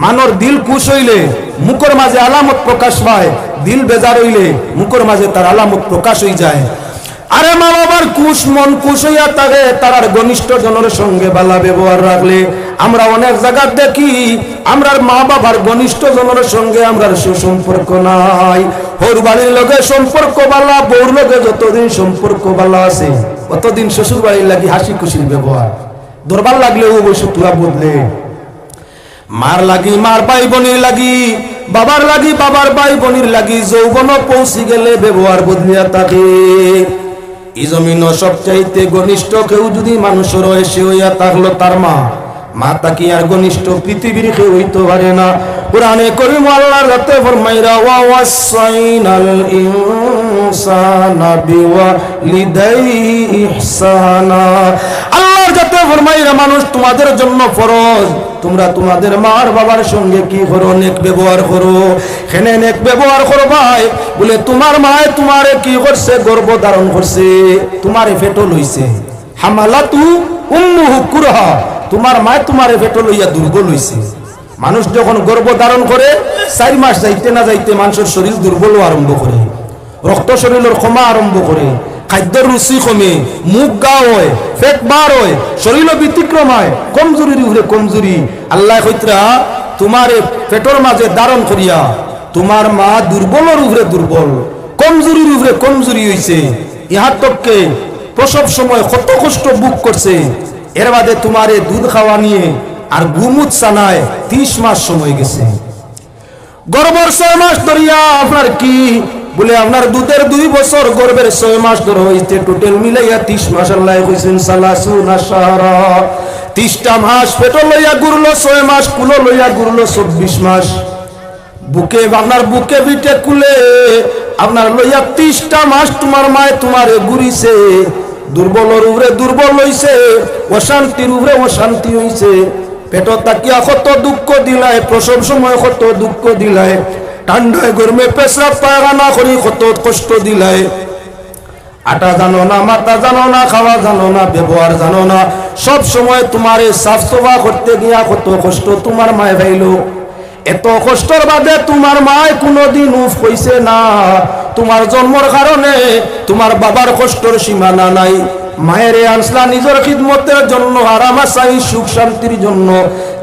মানর দিল খুশ হইলে মুখের মাঝে আলামত প্রকাশ পায়, দিল বেজার হইলে মুখের মাঝে তার আলামত প্রকাশ হয়ে যায়। আরে মা বাবার কুশ মন কুশ হইয়া থাকে, তার ঘনিষ্ঠ জনের সঙ্গে বালা ব্যবহার রাখলে। আমরা অনেক জায়গা দেখি আমরার মা বাবার ঘনিষ্ঠ জনের সঙ্গে আমরা সুসম্পর্ক নাই। হোর বাড়ির লগে সম্পর্ক বালা, বউর লগে যতদিন সম্পর্ক বালা আছে অতদিন শ্বশুর বাড়ির লাগি হাসি খুশির ব্যবহার। দরবার লাগলে ও বসে তুলা বদলে, মার লাগি মার ভাই বোনের লাগি, বাবার লাগি বাবার ভাই বোনের লাগি যৌবন পৌঁছি গেলে ব্যবহার বদলিয়া থাকে। এই জমিন সবচাইতে ঘনিষ্ঠ কেউ যদি মানুষের এসে হইয়া থাকলো তার মা, মা তাকি আর ঘনিষ্ঠ পৃথিবীর কেউ হইতে পারে না। কুরআনে কারীম আল্লাহর রাতে ফরমাইরা ওয়া ওয়াসাইনাল ইনসানা বিওয়ালিদাইহি ইহসানা। আল্লাহর রাতে ফরমাইরা মানুষ তোমাদের জন্য ফরজ, তোমরা তোমাদের মার বাবার সঙ্গে কি করো, নেক ব্যবহার করো। খেনে নেক ব্যবহার করবাই বলে তোমার মায়ে তোমারে কি করছে, গর্ভ ধারণ করছে, তোমারে পেটো লইছে। হামালাতু উম্মুহু কুরহা, তোমার মায়ে তোমারে পেটো লইয়া দুর্বল হইছে। মানুষ যখন গর্ভ ধারণ করে 4 মাস যাইতে না যাইতে মানুষের শরীর দুর্বল আরম্ভ করে, রক্ত শরীরের ক্ষমা আরম্ভ করে, খাদ্যের রুচি কমে, মুখ গা হয়, পেট বার হয়, শরীর ব্যতিক্রম হয়, কমজোরির উপরে কমজোরি। আল্লাহ কইতরা তোমারে পেটের মাঝে ধারণ করিয়া তোমার মা দুর্বলের উপরে দুর্বল, কমজোরির উপরে কমজোরি হইছে। ইহার তককে প্রসব সময় কত কষ্ট বুক করছে, এর বাদে তোমারে দুধ খাওয়া নিয়ে আর গুমুত সানায় 30 মাস সময় গেছে। গর্ভের 6 মাস ধরিয়া আপনার কি বলে আপনার দুধের 2 বছর, গর্ভের 6 মাস ধরে হইতে টোটাল মিলাইয়া 30 মাস। আল্লাহ কইছেন সালাসুনা শাহরা, 30টা মাস পেট লইয়া ঘুরলো, 6 মাস কুলো লইয়া ঘুরলো, 24 মাস বুকে আপনার বুকে বিটে কুলে আপনার লইয়া 30টা মাস তোমার মায়ে তোমারে ঘুরিছে। দুর্বলর উপরে দুর্বল হইছে, অশান্তির উপরে অশান্তি হইছে। পেট তাকিয়া কত দুঃখ দিলাই, প্রসব সময় কত দুঃখ দিলাই, ঠান্ডায় গরমে পেশাব পায়খানা করি কত কষ্ট দিলাই। আটা জানো না, মাথা জানো না, খাওয়া জানো না, ব্যবহার জানো না, সব সময় তোমারে সাফ সাফা করতে গিয়া কত কষ্ট তোমার মায়ে পাইলো। এত কষ্টর বাদে তোমার মায় কোনোদিন উফ কইছে না। তোমার জন্মর কারণে তোমার বাবার কষ্টর সীমানা নাই। মায়েরে আনসলা নিজের খিদমতের জন্য, আরাম আসাই সুখ শান্তির জন্য।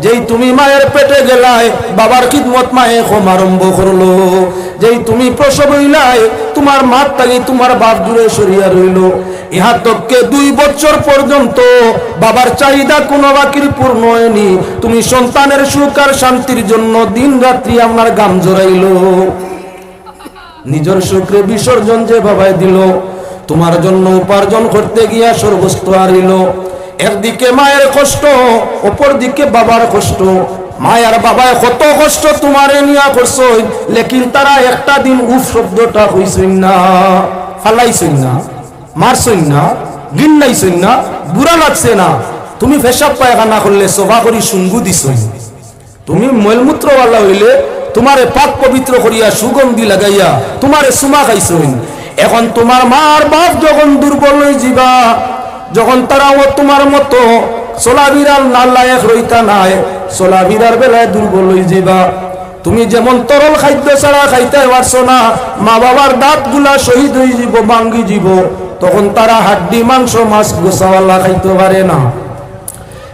যেই তুমি মায়ের পেটে গেলাই, বাবার খিদমত মায়ে কম আরম্ভ করলো। যেই তুমি প্রসব হইলাই, তোমার মার তাগি তোমার বাপ দূরে সরিয়া রইল। ইহা তককে 2 বছর পর্যন্ত বাবার চাহিদা কোনো বাকির পূর্ণ হয়নি। তুমি সন্তানের সুখ আর শান্তির জন্য দিন রাত্রি আপনার গাম জড়াইল। নিজের সুখে বিসর্জন যে বাবাই দিল, তোমার জন্য উপার্জন করতে গিয়া সর্বস্ব হারিল। একদিকে মায়ের কষ্ট, অপর দিকে বাবার কষ্ট। মায়ের বাবায় কত কষ্ট তোমারে নিয়া করছ, লেকিন তারা একটা দিন উফ শব্দটা হইছই না, ফালাইছই না, মারছই না, গিন্নাইছই না, বুড়া লাগছে না। তুমি পেশাব পায়খানা করলে সভা করি সুঙ্গু দিছই। তুমি মলমূত্রওয়ালা হইলে তোমারে পাক পবিত্র করিয়া সুগন্ধি লাগাইয়া তোমারে সুমা খাইছই। এখন তোমার মার বাপ যখন দুর্বল হয়ে যাবা, যখন তারা ও তোমার মতো চলাবিরার নালায়ক রইতা নাই, চলাবিরার বেলায় দুর্বল হয়ে যাবা। তুমি যেমন তরল খাদ্য ছাড়া খাইতে পারছো না, মা বাবার দাঁত গুলা শহীদ হয়ে যাব, ভাঙ্গি যাব, তখন তারা হাড্ডি মাংস মাছ গোসাওয়ালা খাইতে পারে না।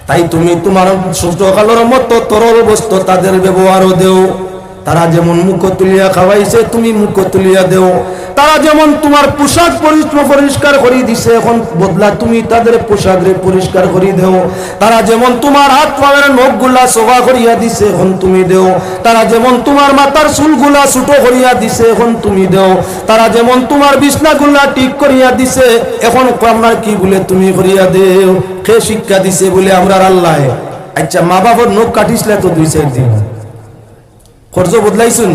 তাই তুমি তোমার ছোটকালের মতো তরল বস্তু তাদের ব্যবহারও দেও। তারা যেমন মুখ তুলিয়া খাওয়াইছে, তুমি মুখ তুলিয়া দেও। তারা যেমন তোমার পোশাক পরিষ্কার করে দিছে, এখন বদলা তুমি তাদের পোশাক পরিষ্কার করে দেও। তারা যেমন তোমার হাত পায়ের নখগুলা সোফা করিয়া দিছে, এখন তুমি দেও। তারা যেমন তোমার মাথার চুলগুলা ছোটো করিয়া দিছে, এখন তুমি দেও। তারা যেমন তোমার বিছনাগুলা ঠিক করিয়া দিছে, এখন আপনার কি বলে তুমি করিয়া দেও। কে শিক্ষা দিছে বলে আমরা আল্লাহ। আচ্ছা, মা বাবার নখ কাটিসলে তো 2-4 দিন খরচ বদলাইছুন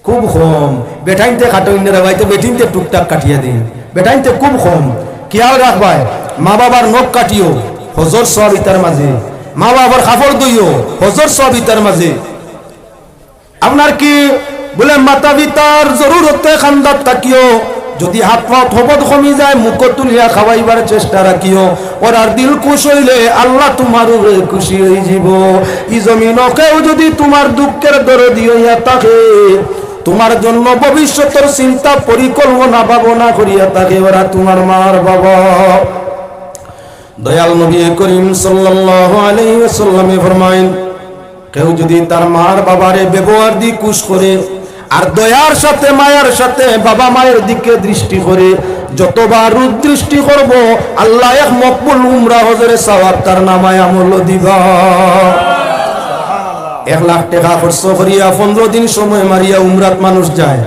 খুব কম। বেটাইনতে খাটোইনে রাবাইতে বেটিনতে টুকটাক কাটিয়া দিন। বেটাইনতে খুব কম খেয়াল রাখবাই। মা বাবার নখ কাটিও, হজর সব ইতার মাঝে। মা বাবার কাপড় দইও, হজর সব ইতার মাঝে। আপনার কি বলে মাতা পিতার জরুরতে খান্দাত থাকিও। যদি হাত পা থবত কমি যায়, মুখ তুলিয়া খাওয়াইবার চেষ্টা রাখিও। ওরার দিল খুশ হইলে আল্লাহ তোমার উপরে খুশি হয়ে যাব। ই জমিনকেও যদি তোমার দুঃখের দরদি হইয়া থাকে, তোমার জন্য ভবিষ্যতের চিন্তা পরিকল্পনা ভাবনা করিয়া থাকে, ওরা তোমার মার বাবা। দয়াল নবী করিম সাল্লাল্লাহু আলাইহি ওয়াসাল্লামে ফরমায়েন, কেউ যদি তার মার বাবারে ব্যবহার দিয়ে খুশ করে, আর দয়ার সাথে মায়ের সাথে বাবা মায়ের দিকে দৃষ্টি করে, যতবার দৃষ্টি করব আল্লাহ এক মকবুল উমরা হজরে সওয়াব তার নামায় আমল দিবা। 1 লাখ টাকা খরচ করিয়া 15 দিন সময় মারিয়া উমরাত মানুষ যায়।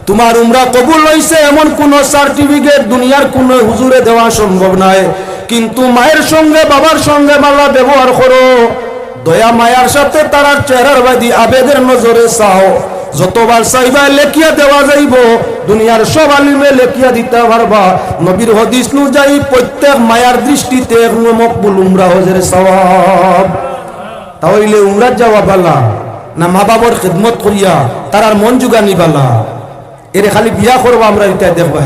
তোমার উমরা কবুল হইছে এমন কোন সার্টিফিকেট দুনিয়ার কোন হুজুরে দেওয়া সম্ভব নয়। কিন্তু মায়ের সঙ্গে বাবার সঙ্গে ভালো ব্যবহার করো, দয়া মায়ার সাথে তার চেহারার বাদি আবেগের নজরে চাও। যতবার চাইবা লেখিয়া দেওয়া যাইব, দুনিয়ার সব আলিমে লেখিয়া দিতে পারবা। নবীর হাদিস অনুযায়ী প্রত্যেক মায়ার দৃষ্টিতে মকবুল উমরা হজের সওয়াব। তাহলে উমরা যাওয়া বালা না মা বাবার খিদমত করিয়া তার মন জুগানি বালা? এর খালি বিয়া করবা আমরা এটা দেখবা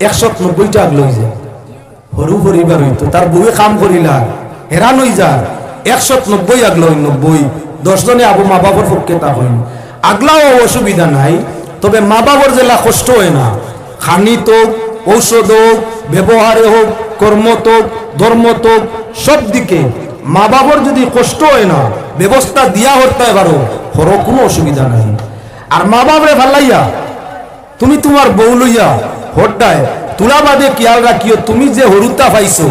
190টা আগ লই যায়। সরু পরিবার হইতো, তার বউয়ে কাম করিলা হেরান হই যা 190 আগ লই। 90 10 জনে আবু মা বাবার পক্ষে তা হইন আগলাও অসুবিধা নাই। তবে মা বাবার জেলা কষ্ট হয় না, খানিত হোক, ঔষধ হোক, ব্যবহারে হোক, কর্মত হোক, ধর্মত হোক, সব দিকে মা বাবার যদি কষ্ট হয় না, ব্যবস্থা দিয়া হতে পারো, হর কোনো অসুবিধা নাই। আর মা বাবরে ভালাইয়া তুমি তোমার বউ লইয়া হটায় তুলা বাদে খেয়াল রাখিও, তুমি যে হরুতা পাইছো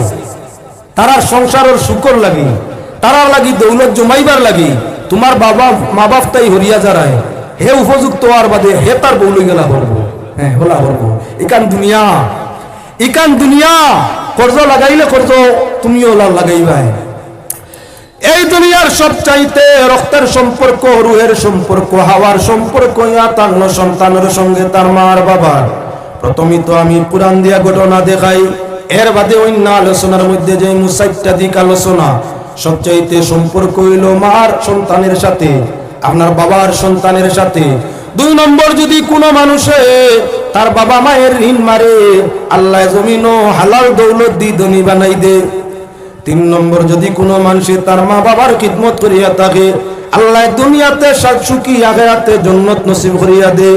তারার সংসারের শুকর লাগি, তারার লাগি দৌলত জমাইবার লাগি তোমার বাবা মা বাপ তাই হরিয়া যারায় হে উপযুক্ত হওয়ার বাদে হে তার বউ লই গেলা হরবো। হ্যাঁ হলা হরবো। ইকান দুনিয়া কর্জ লাগাইলে কর্জ তুমিও লাগাইবাই। এই দুনিয়ার সবচাইতে রক্তের সম্পর্ক, রুহের সম্পর্ক, হাওয়ার সম্পর্ক তার সন্তানের সঙ্গে তার মার বাবার। প্রথমে তো আমি পুরাণ দিয়া ঘটনা দেখাই, এর বাদে অন্য আলোচনার মধ্যে যে মুসাইটটা দিক আলোচনা। সবচাইতে সম্পর্ক হইল মার সন্তানের সাথে, আপনার বাবার সন্তানের সাথে। 2 নম্বর, যদি কোনো মানুষে তার বাবা মায়ের ঋণ মারে, আল্লাহ জমিন ও হালাল দৌলত দি ধনী বানাই দে। 3 নম্বর, যদি কোনো মানুষে তার মা বাবার খিদমত করিয়া থাকে, আল্লাহ দুনিয়াতে সুখী, আখিরাতে জান্নাত নসিব করিয়া দে।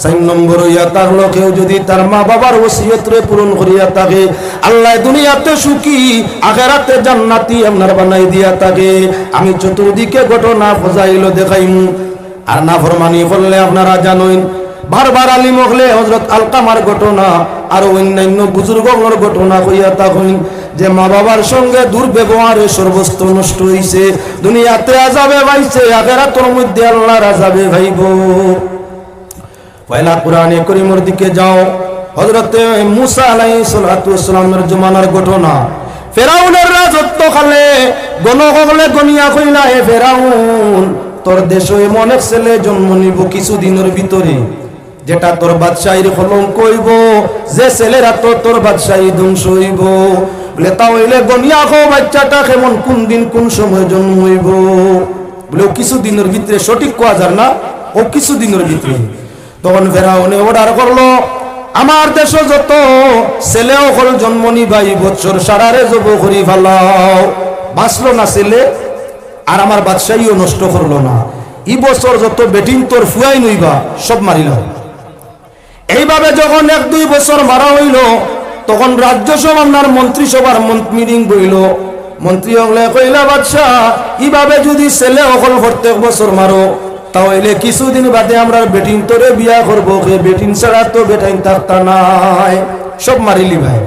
4 নম্বর হইয়া তার লোকেও যদি তার মা বাবার ওসিয়তরে পূরণ করিয়া থাকে, আল্লাহ দুনিয়াতে সুখী, আখিরাতে জান্নাতি আপনার বানাই দিয়া থাকে। আমি চতুর্দিকে ঘটনা ফজাইল দেখাইমু। আর নাফরমানি করলে আপনারা জানেন, বারবার আলিম হলে হযরত আলকামার ঘটনা আর অন্যান্য বুজুর্গর ঘটনা হইয়া থাকেন যে মা বাবার সঙ্গে দুর্ব্যবহারে সর্বস্ব নষ্ট হইছে, দুনিয়াতে আযাবে পাইছে, আখিরাতের মধ্যে আল্লাহর আযাবে ভাইব। পয়লা কোরআনে কারীমের দিকে যাও, হযরতে মুসা আলাইহিস সালাতু ওয়াস সালামের জমানার ঘটনা। ফেরাউনের রাজত্ব কালে গণকলে গনিয়া কইলা, হে ফেরাউন, তোর দেশে এমন এক ছেলে জন্ম নিব কিছুদিনের ভিতরে, যেটা তোর বাদশাহীর কলঙ্ক হইব, যে ছেলেরা তো তোর বাদশাহী ধ্বংস হইব। বলে তাহলে গনিয়া কো বাচ্চাটা কেমন, কোন দিন কোন সময় জন্ম হইব? বলে কিছুদিনের ভিতরে, সঠিক কোয়া যার না, ও কিছুদিনের ভিতরে। তখন ফেরাউনে অর্ডার করলো, আমার দেশ যত ছেলেও হল জন্ম নিবা এই বছর সারারে জব করি ফেলাও। বাঁচলো না ছেলে, আর আমার বাদশাহীও নষ্ট করলো না। এই বছর যত বেটিং তোর ফুয়াই নইবা সব মারিলাম। এইভাবে যখন 1-2 বছর মারা হইল, তখন রাজ্যসভার মন্ত্রিসভার মিটিং বইল। মন্ত্রী হলে কইলা, বাদশাহ, এইভাবে যদি ছেলে অকল প্রত্যেক বছর মারো, তাহলে কিছুদিন বাদে আমরা বেটিং তোরে বিয়া করবো, বেটিং ছাড়া তো বেটাইন থাকতা নাই, সব মারিলি ভাই।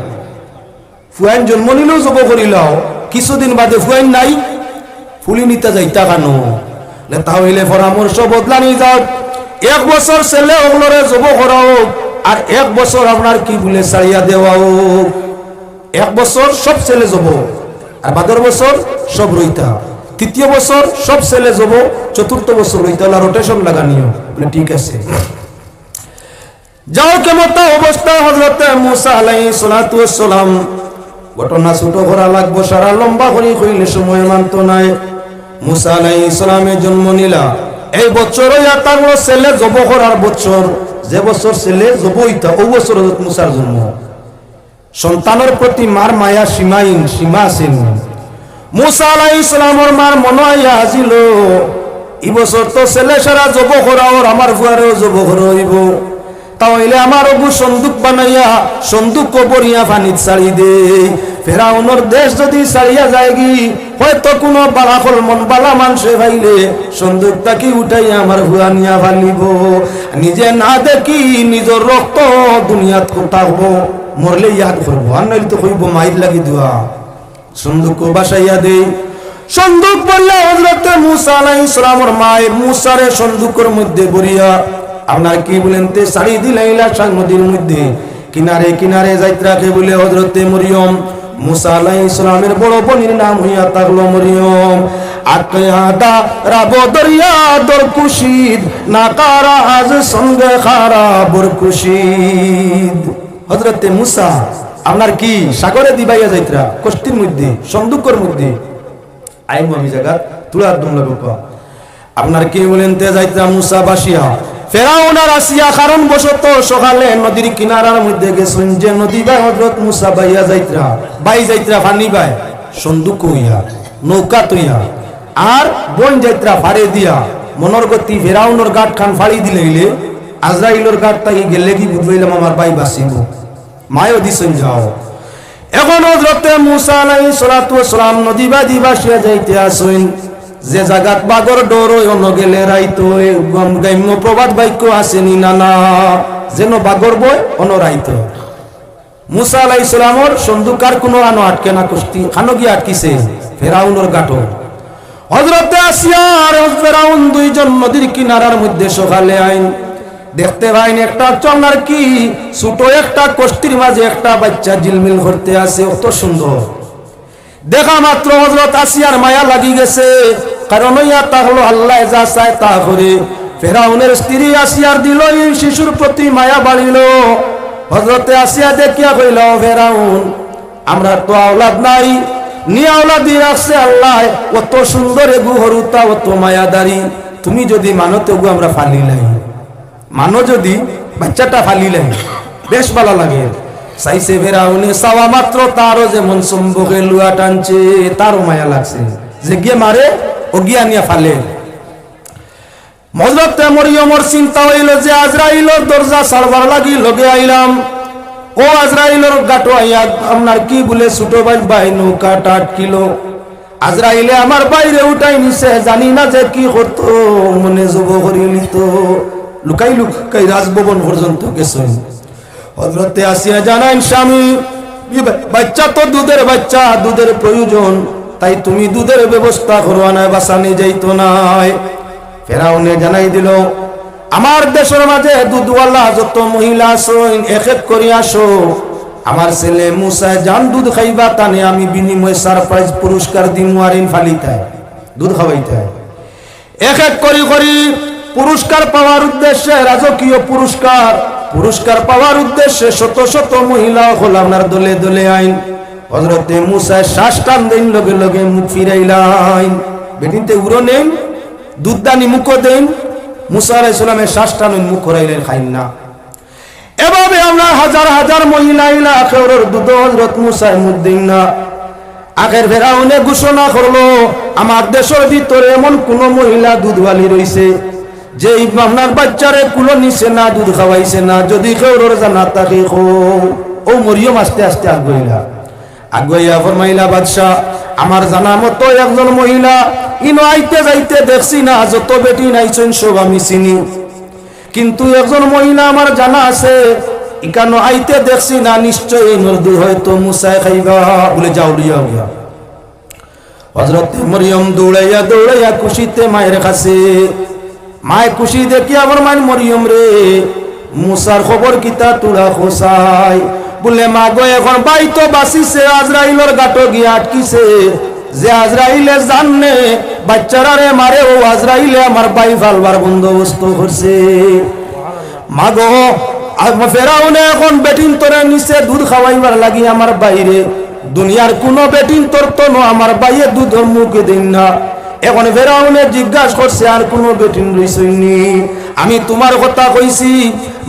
ফুয়াইন জন্ম নিলেও জব করিলাও, কিছুদিন বাদে ফুয়াইন নাই, ফুলি নিতে যাইতা কেন? তাহলে পরামর্শ বদলানি যাও, 1 বছর ছেলে ওগুলোরে জব করা হোক, আর 1 বছর আপনার কি বলে ছাড়িয়া দেওয়া হোক। 1 বছর সব ছেলে জব, আর বাদর বছর সব রইতা। 3য় বছর সব ছেলে জব, 4র্থ বছর রইতা, রোটেশন লাগানিও। বলে ঠিক আছে। যাও কেমত অবস্থা হযরতে মুসা আলাইহিস সালাতু ওয়াস সালাম, ঘটনা ছোট করা লাগবো, সারা লম্বা করে কইলে সময় মানত নাই। মুসা আলাইহিস সালামের জন্ম নিলা এই বছর হইয়া তার ছেলে জব করার বছর, যে বছর ছেলে জব হইতা ও বছর হযরত মুসার জন্ম। সন্তানের প্রতি মার মায়া সীমাহীন, সীমা আছে। মুসা আলাইহিস সালামের মার মনে হইয়া আসিল, এই বছর তো ছেলে সারা জব করা ওর, আমার ফুয়ারেও জব করা হইব, তাহলে আমার অবু সন্দুক বানাইয়া সন্দুক কবরিয়া পানিত ছাড়ি দে। ফেরাউনের দেশ যদি ছাড়িয়া যায় কি, হয়তো কোনো বালাফল মন বালা মানুষে ভাইলে সন্দুকটাকে উঠাইয়া আমার ভুয়া নিয়া ফালিব। নিজে না দেখি নিজের রক্ত দুনিয়াত কোটাব, মরলে ইয়াদ করবো, আর নইলে তো কইব মাইর লাগি দেওয়া। সন্দুক বাসাইয়া দে। সন্দুক বললে হযরতে মুসা আলাইহিস সালামের মায়ের মুসারে সন্দুকের মধ্যে বরিয়া আপনার কি বলেন তে সারি দিলাইলা নদীর মধ্যে কিনারে কিনারে যাইত্রাকে বলে হযরতে মরিয়ম। মুসা আলাইহিস সালামের বড় বোনের নাম হইয়া থাকলো মরিয়ম। আকায়াদা রাব দরিয়া দর কুশিদ না কারা আজ সঙ্গে খারা বর কুশিদ। হযরতে মুসা আপনার কি সাগরে দিবাইয়া যাইত্রা, কষ্টির মধ্যে, সন্দুকের মধ্যে আইব আমি জায়গা তুলার দম লাগবে। আপনার কি বলেন তে যাইত্রা মুসা বাসিয়া ফেরাউন আর আসিয়া কারণ বশত সকালে নদীর কিনারার মধ্যে গেছেন, যে নদী বাই হযরত মুসা বাইয়া যাইত্রা, বাই যাইত্রা ফানি বাই সন্দুক হইয়া, নৌকা তৈয়া, আর বন যাইত্রা ফাড়ে দিয়া মনের গতি ফেরাউনের গাঁট খান ফাড়ি দিলে আজরাইলের গাঁট তাই গেলে কি বুঝলাম আমার বাই বাঁচিব, মায়ও দিছেন যাও। এখন হযরতে মুসা আলাইহিস সালাতু ওয়াস সালাম নদী বাদি বাসিয়া যাইতে আসেন, যে জায়গাত বাগর ডর অন্য গেলে রাইতো গ্রাম্য প্রবাদ বাক্য আসেনি নানা, যেন বাগর বই অন রাইতো। মুসা আলাইহিস সালামর সন্দুকার কোনো আনো আটকে না, কষ্টি খানো গিয়ে আটকিছে ফেরাউনের গাঁটো। হযরতে আসিয়া আর ফেরাউন দুইজন নদীর কিনারার মধ্যে সকালে আইন, দেখতে পাইনি একটা চন্নার কি ছোট একটা কষ্টির মাঝে একটা বাচ্চা ঝিলমিল করতে আছে, অত সুন্দর দেখা মাত্র হযরত আসিয়ার মায়া লাগি গেছে। কারণ ইয়া তাহলো আল্লাহ যা চায় তা করে। ফেরাউনের স্ত্রী আসিয়ার দিল এই শিশুর প্রতি মায়া বাড়িল। হযরতে আসিয়া দেখিয়া কইল, ফেরাউন আমরা তো আওলাদ নাই, নিয়ে আওলাদ দিয়ে রাখছে আল্লাহ, অত সুন্দর এগু হরুতা অত মায়াদারি, তুমি যদি মানো তবু আমরা ফালিলাই, মানো যদি বাচ্চাটা ফালিলাই বেশ ভালো লাগে। চাইছে ফেরাউনে, চাওয়া মাত্র তারও যেমন চুম্বকে লুয়া টানছে, তারও মায়া লাগছে, যে গিয়ে মারে ও গিয়া নিয়ে ফালে। হযরত মরিয়মর চিন্তা হইল যে আজরাইলের দরজা ছাড়বার লাগি লগে আইলাম, ও আজরাইলের গাটো আইয়া আপনার কি বলে ছোট ভাই নৌকা আটকিল, আজরাইলে আমার বাইরে উঠাই নিছে, জানি না যে কি করতো, মনে জব করিয়ে নিত, লুকাই লুকাই রাজভবন পর্যন্ত গেছেন। হযরতে আসিয়া জানাইন, স্বামী বাচ্চা তো দুধের বাচ্চা, দুধের প্রয়োজন, তাই তুমি দুধের ব্যবস্থা করো, না বাসানি যাইতো নাই। ফেরাউনে জানাই দিল, আমার দেশের মাঝে দুধওয়ালা যত মহিলা আছেন এক এক করে আসো, আমার ছেলে মুসা জান দুধ খাইবা, তানে আমি বিনিময় সারপ্রাইজ পুরস্কার দিমু, আরিন ফালিতায় দুধ খাওয়াইতায়। এক এক করি করি পুরস্কার পাওয়ার উদ্দেশ্যে, রাজকীয় পুরস্কার, পুরস্কার পাওয়ার উদ্দেশ্যে শত শত মহিলা হল আপনার দলে দলে আইন। হযরতে মুসা শ্বাস টান দেন, লগে লগে মুখ ফিরাইলাইন, বেটিতে উড়ো নেন, দুধদানি মুখ দেন। মুসা আলাইহিস সালামের শ্বাস টানুন, মুখ করাইলেন, খাইন না। এভাবে আমরা হাজার হাজার মহিলা ইলা আখেরের দুধ হযরত মুসার মুখ দেন না। আখের ফেরাউনে ঘোষণা করলো, আমার দেশের ভিতরে এমন কোন মহিলা দুধওয়ালি রইছে যে আপনার বাচ্চারে কুলো নিছে না, দুধ খাওয়াইছে না, যদি কেউর জানা তাকে ও মরিয়ম আস্তে আস্তে আগুয়া ফরমাইলা, বাদশাহ আমার জানা মতো একজন মহিলা ইনো আইতে যাইতে দেখছি না, যত বেটি নাইছেন সব আমি চিনি, কিন্তু একজন মহিলা আমার জানা আছে, ইকানো আইতে দেখছি না, নিশ্চয় নরদু হয়তো মুসায় খাইবা, বলে যাও লিয়া গিয়া। হযরত মরিয়ম দৌড়াইয়া দৌড়াইয়া খুশিতে মায়ের কাছে, মায় খুশি দেখি আমার মায়ের মরিয়ম রে, মুসার খবর কিতা তুলা খোসাই, বলে মা গো এখন বাই তো বাঁচিছে, আজরাইলের গাটো গিয়ে আটকিছে, যে আজরাইলে জাননে বাচ্চারা রে মারে, ও আজরাইলে আমার বাই ফালবার বন্দোবস্ত করছে। মা গো ফেরাউনে এখন বেটিন তোরে নিচে দুধ খাওয়াইবার লাগি আমার বাইরে, দুনিয়ার কোন বেটিন তোর তো আমার বাইয়ে দুধের মুখে দিন না। এখন ফেরাউনে জিজ্ঞাসা করছে, আর কোন বেটিন রইছনি? আমি তোমার কথা কইছি,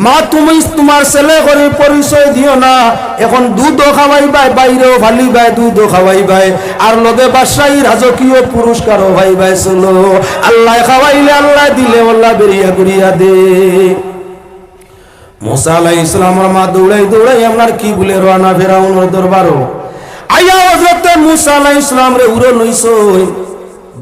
মা তুমি তোমার ছেলে করে পরিচয় দিও না, এখন দুধও খাওয়াইবাই, বাইরেও ফালিবাই, দুধও খাওয়াইবাই, আর লগে বাদশাহী রাজকীয় পুরস্কারও ভাইবাই। চলো, আল্লাহ খাওয়াইলে আল্লাহ দিলে আল্লাহ বেরিয়া করিয়া দে। মুসা আলাইহিস সালামের মা দৌড়াই দৌড়াই আপনার কি বলে রওনা ফেরাউনের দরবারও আইয়া হযরতে মুসা আলাইহিস সালাম রে উড়ো লইছই,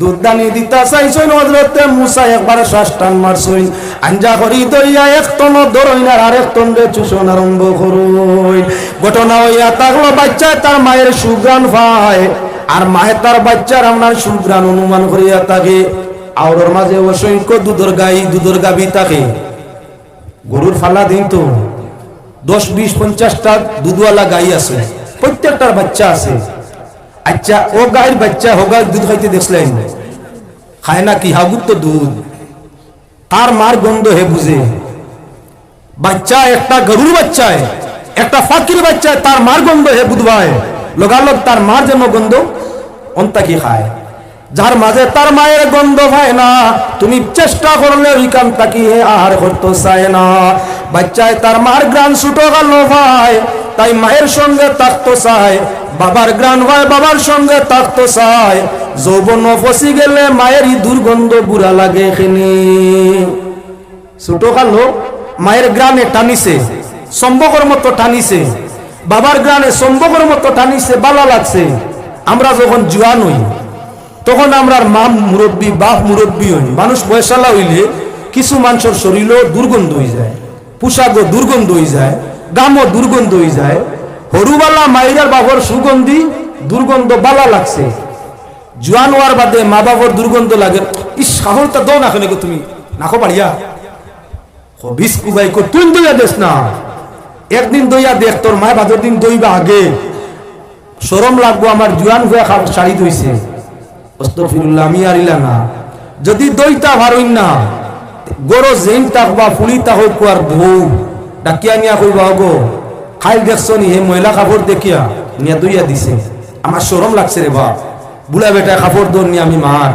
দুধদানি দিতা চাইছই। হযরতে মুসা একবার শ্বাস টান মারছই, আঞ্জা করি দইয়া এক তন ধরইন আর এক তন রে চুষণ আরম্ভ করই। ঘটনা হইয়া থাকলো, বাচ্চা তার মায়ের সুগ্রাণ পায়, আর মায়ে তার বাচ্চার আপনার সুগ্রাণ অনুমান করিয়া থাকে। আওরের মাঝে অসংখ্য দুধের গাই, দুধের গাবি থাকে, গরুর ফালা দিন তো 10, 20, 50টা দুধওয়ালা গাই আছে, প্রত্যেকটার বাচ্চা আছে। আচ্ছা, ও গায়ের বাচ্চা হোগা দুধ খাইতে দেখলেন, খায় না কি? হাগুর তো দুধ, তার মার গন্ধ হে বুঝে। বাচ্চা একটা গরুর বাচ্চায়, একটা ফাকির বাচ্চায় তার মার গন্ধ হে বুধবায়, লোগালোক তার মার যেন গন্ধ অন্তা কি খায়। যার মাঝে তার মায়ের গন্ধ পায় না, তুমি চেষ্টা করলে ওইখান তাকি হে আহার করতে চায় না। বাচ্চায় তার মার গ্রান ছুটো গেল ভাই, তাই মায়ের সঙ্গে থাকতে চায়, বাবার গ্রান ভাই বাবার সঙ্গে থাকতে চায়। যৌবন ফসি গেলে মায়েরই দুর্গন্ধ বুড়া লাগে। এখানে ছোটো কালো মায়ের গ্রানে টানিছে, সম্ভবর মতো টানিছে, বাবার গ্রানে সম্ভবর মতো টানিছে, ভালো লাগছে। আমরা যখন জুয়ান হই তখন আমরা মা মুরব্বী, বাপ মুরব্বী হই। মানুষ বয়সালা হইলে কিছু মানুষের শরীরও দুর্গন্ধ হয়ে যায়, পোশাকও দুর্গন্ধ হয়ে যায়, গামও দুর্গন্ধ হয়ে যায়। হরুবালা মাইরার বাবর সুগন্ধি দুর্গন্ধ বালা লাগছে। জোয়ান হওয়ার বাদে মা বাবর দুর্গন্ধ লাগে, এই সাহসটা দাও না কেন তুমি নাকো পারিয়া বিষ কুবাই কো তুই দইয়া দেস না, একদিন দইয়া দেখ, তোর মায় বাদর দিন দইবা আগে শরম লাগবো, আমার জুয়ান হয়ে শাড়ি দইছে। আস্তাগফিরুল্লাহ, আমি আরিলা না, যদি দইতা ভারইন না গরো জেন তাকবা ফুলি তাহো কুয়ার বউ ডাকিয়া নিয়া কইবা গো খাইল দেখছো নি হে ময়লা কাপড় দেখিয়া নিয়া দইয়া দিছে, আমার শরম লাগছে রে বাপ, বুড়া বেটা কাপড় দর নি আমি মার,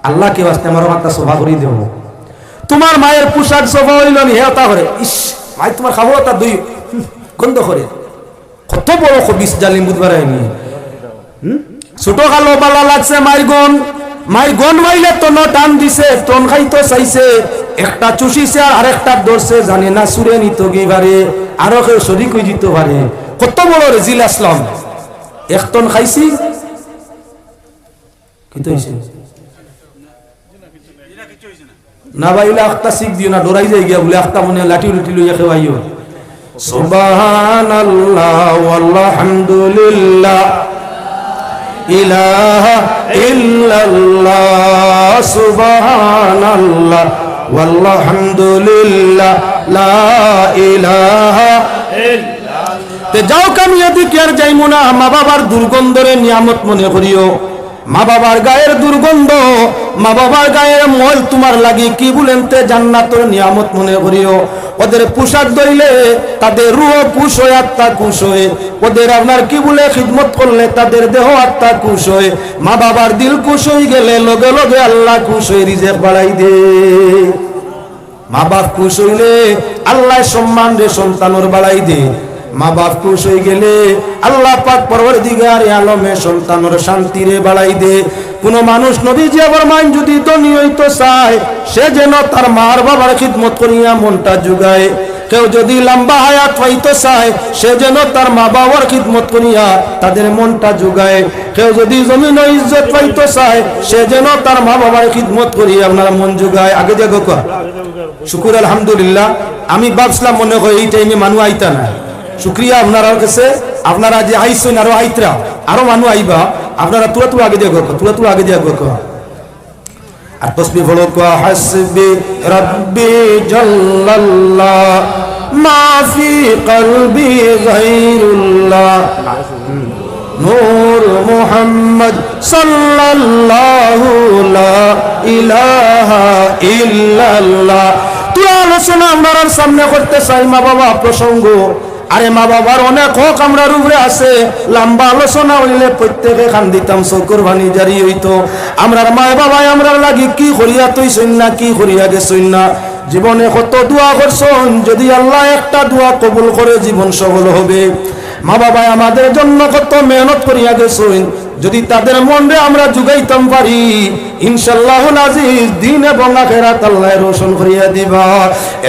আল্লাহ কে বাস্তে আমার মাথা সভা করি দেব। তোমার মায়ের পোশাক সভা হইল নি হেতা করে, ইস মাই তোমার খাবো তা দই গন্ধ করে, কত বড় খবিস জালিম বুধবার হয়নি। ছোট কালো বালা লাগছে মাই গন মাইলে তন টান দিছে, তন খাইতো চাইছে, একটা চুষিছে আর আরেকটা ধরছে, জানে না সুরে নিত গিবারে আরো কেউ শরিক হয়ে দিতে পারে। কত বড় রেজিল আসলাম, এক টন খাইছি কিন্তু না ভাইলে একটা শিখ দিও না, ডরাই যাই গিয়া বলে একটা মনে লাঠি লুটি লইয়া খেবাইও। সুবহানাল্লাহ ওয়ালহামদুলিল্লাহ ইলাহা ইল্লাল্লাহ, সুবহানাল্লাহ ওয়ালহামদুলিল্লাহ লা ইলাহা ইল্লাল্লাহ। তে যাও কামিয়াতি কি আর যাইমু না, মা বাবার দুর্গন্ধরে নিয়ামত মনে করিও। মা বাবার গায়ের দুর্গন্ধ, মা বাবার গায়ের মল তোমার লাগি কি বলেন তে জান্নাতের নিয়ামত মনে করিও। ওদের পোশাক ধরলে তাদের রূহ খুশ হয়, আত্মা খুশ হয়। ওদের আপনার কি বলে খিদমত করলে তাদের দেহ আত্মা খুশ হয়। মা বাবার দিল খুশ হয়ে গেলে লগে লগে আল্লাহ খুশ হয়ে রিজেক বাড়াই দে। মা বাপ খুশ হইলে আল্লাহ সম্মান রে সন্তানের বাড়াই দে। মা বাপ খুশ হয়ে গেলে আল্লাহ পাক পরওয়ারদিগার আলমে সন্তানের শান্তি রে বাড়াই দে। কোন মানুষ নবীজি আবার মান যদি ধনী হইতো চায়, সে যেন তার মার বাবার খিদমত করিয়া মনটা জুগায়। কেউ যদি লম্বা হায়াত পাইতে চায়, সে যেন তার মা বাবার খিদমত করিয়া তাদের মনটা জুগায়। কেউ যদি জমিন ইজ্জত পাইতে চায়, সে যেন তার মা বাবার খিদমত করিয়া আপনার মন জুগায়। আগে দেখো কা শুকুর আলহামদুলিল্লাহ। আমি ভাবছিলাম মনে হয় এই টাইমে মানুষ আইতা না, শুক্রিয়া আপনারা কাছে, আপনারা যে আইসেন আরো আইতরা আরো মানুষ আইবা, আপনারা তুলা তুলা আগে দিয়ে তুলা তুলা আগে দিয়ে আর তসবিহ পড়ো কা হাসবি রাব্বি জাল্লাল্লাহ মা ফি কলবি গায়রুল্লাহ নূর মুহাম্মদ সাল্লাল্লাহু লা ইলাহা ইল্লাল্লাহ। তুই আলোচনা আমরার সামনে করতে চাই মা বাবা প্রসঙ্গ। আরে মা বাবার অনেক হক আমরার উপরে আছে, লম্বা আলোচনা হইলে প্রত্যেকে খান দিতাম, চকুর ভানি জারি হইতো। আমরার মা বাবাই আমরার লাগি কি করিয়া তৈছইন না, কি করিয়া গেছইন না। জীবনে কত দোয়া করছন, যদি আল্লাহ একটা দোয়া কবুল করে জীবন সফল হবে। মা বাবাই আমাদের জন্য কত মেহনত করিয়া গেছইন, যদি তাদের মনে আমরা জুগাইতাম পারি, ইনশাআল্লাহুল আজিজ দিন এবং আখিরাত আল্লাহ রোশন করিয়া দিবা।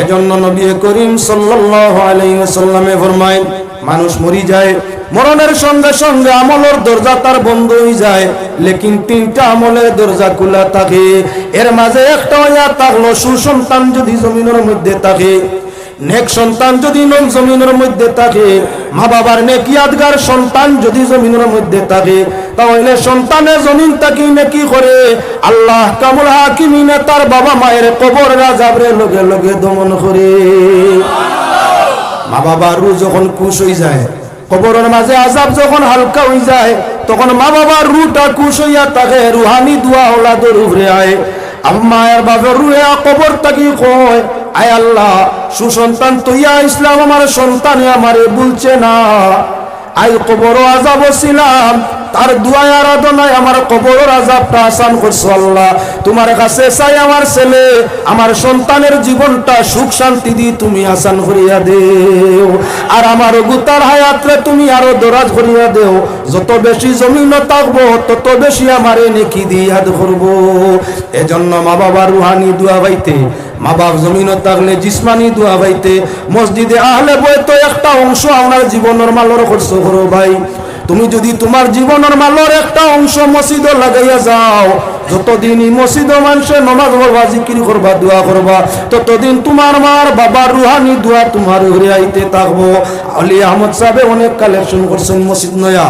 এজন্য নবী করিম সাল্লাল্লাহু আলাইহি ওয়াসাল্লামে ফরমায়, মানুষ মরি যায়, মরণের সঙ্গে সঙ্গে আমলের দরজা তার বন্ধ হয়ে যায়, লেকিন তিনটা আমলের দরজা খোলা থাকে। এর মাঝে একটা হইয়া থাকলো সুসন্তান যদি জমিনের মধ্যে থাকে, নেক সন্তান যদি জমিনের মধ্যে থাকে, মা বাবার নেকি আদগার সন্তান যদি জমিনের মধ্যে থাকে, তাহলে সন্তানের জমিন তাকে নেকি করে আল্লাহ কামুল হাকিমিনে তার বাবা মায়ের কবর আযাবের লগে লগে দমন করে। মা বাবার রূহ যখন খুশ হয়ে যায়, কবরের মাঝে আযাব যখন হালকা হয়ে যায়, তখন মা বাবার রূহটা খুশ হইয়া থাকে, রুহানি দোয়া ওলাদের উপরে আয়। মায়ের বাবার রুহে কবর তাকি কয়, আয় আল্লাহ সুসন্তান তৈয়া ইসলাম আমার সন্তানে আমারে বলছে না, আই কবর আযাব ছিলাম, তার দুয়ায় আরাধনায় আমার কবরের আযাবটা আসান করছো আল্লাহ। তোমার কাছে চাই আমার ছেলে আমার সন্তানের জীবনটা সুখ শান্তি দিয়ে তুমি আসান করিয়া দেও, আর আমার গুতার হায়াতরে তুমি আরো দরাজ করিয়া দেও। যত বেশি জমিন থাকবো তত বেশি আমারে নেকি দিয়া করবো। এজন্য মা বাবার রুহানি দোয়া পাইতে, মা বাপ জমিন থাকলে জিসমানি দোয়া পাইতে, মসজিদে আহলে বইতে একটা অংশ আপনার জীবনের মালর খরচ করো ভাই। তুমি যদি তোমার জীবনের মালর একটা অংশ মসজিদ লাগাইয়া যাও, যতদিন মসজিদ মানুষের নামাজ পড়বা, জিকির করবা, দোয়া করবা, ততদিন তোমার মার বাবার রুহানি দোয়া তোমার ঘুরে আইতে থাকবো। আলী আহমদ সাহেব অনেক কালেকশন করছেন মসজিদ নয়া,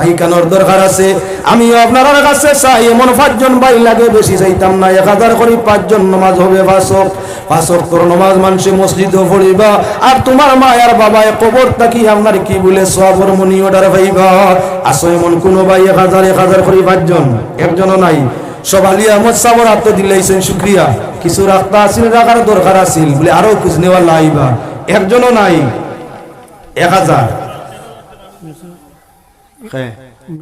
পাইকানোর দরকার আছে। আমিও আপনার কাছে চাই এমন 5 জন ভাই লাগে, বেশি চাইতাম না, 1000 করে 5 জন নামাজ হবে, 5 ওয়াক্ত নামাজ মানুষে মসজিদে পড়িবা। আর তোমার মা আর বাবায় কবর থাকি আপনার কি বলে সবর মনি অর্ডার পাইবা। আসো এমন কোন ভাই 1000 করে 5 জন? একজনও নাই। সব আলী আহমদ সাবর আত্ম দিলাইছেন, শুক্রিয়া। কিছু রাখতা আসিল, রাখার দরকার আসিল বলে আরো খুঁজ নেওয়া লাইবা, একজনও নাই। 1000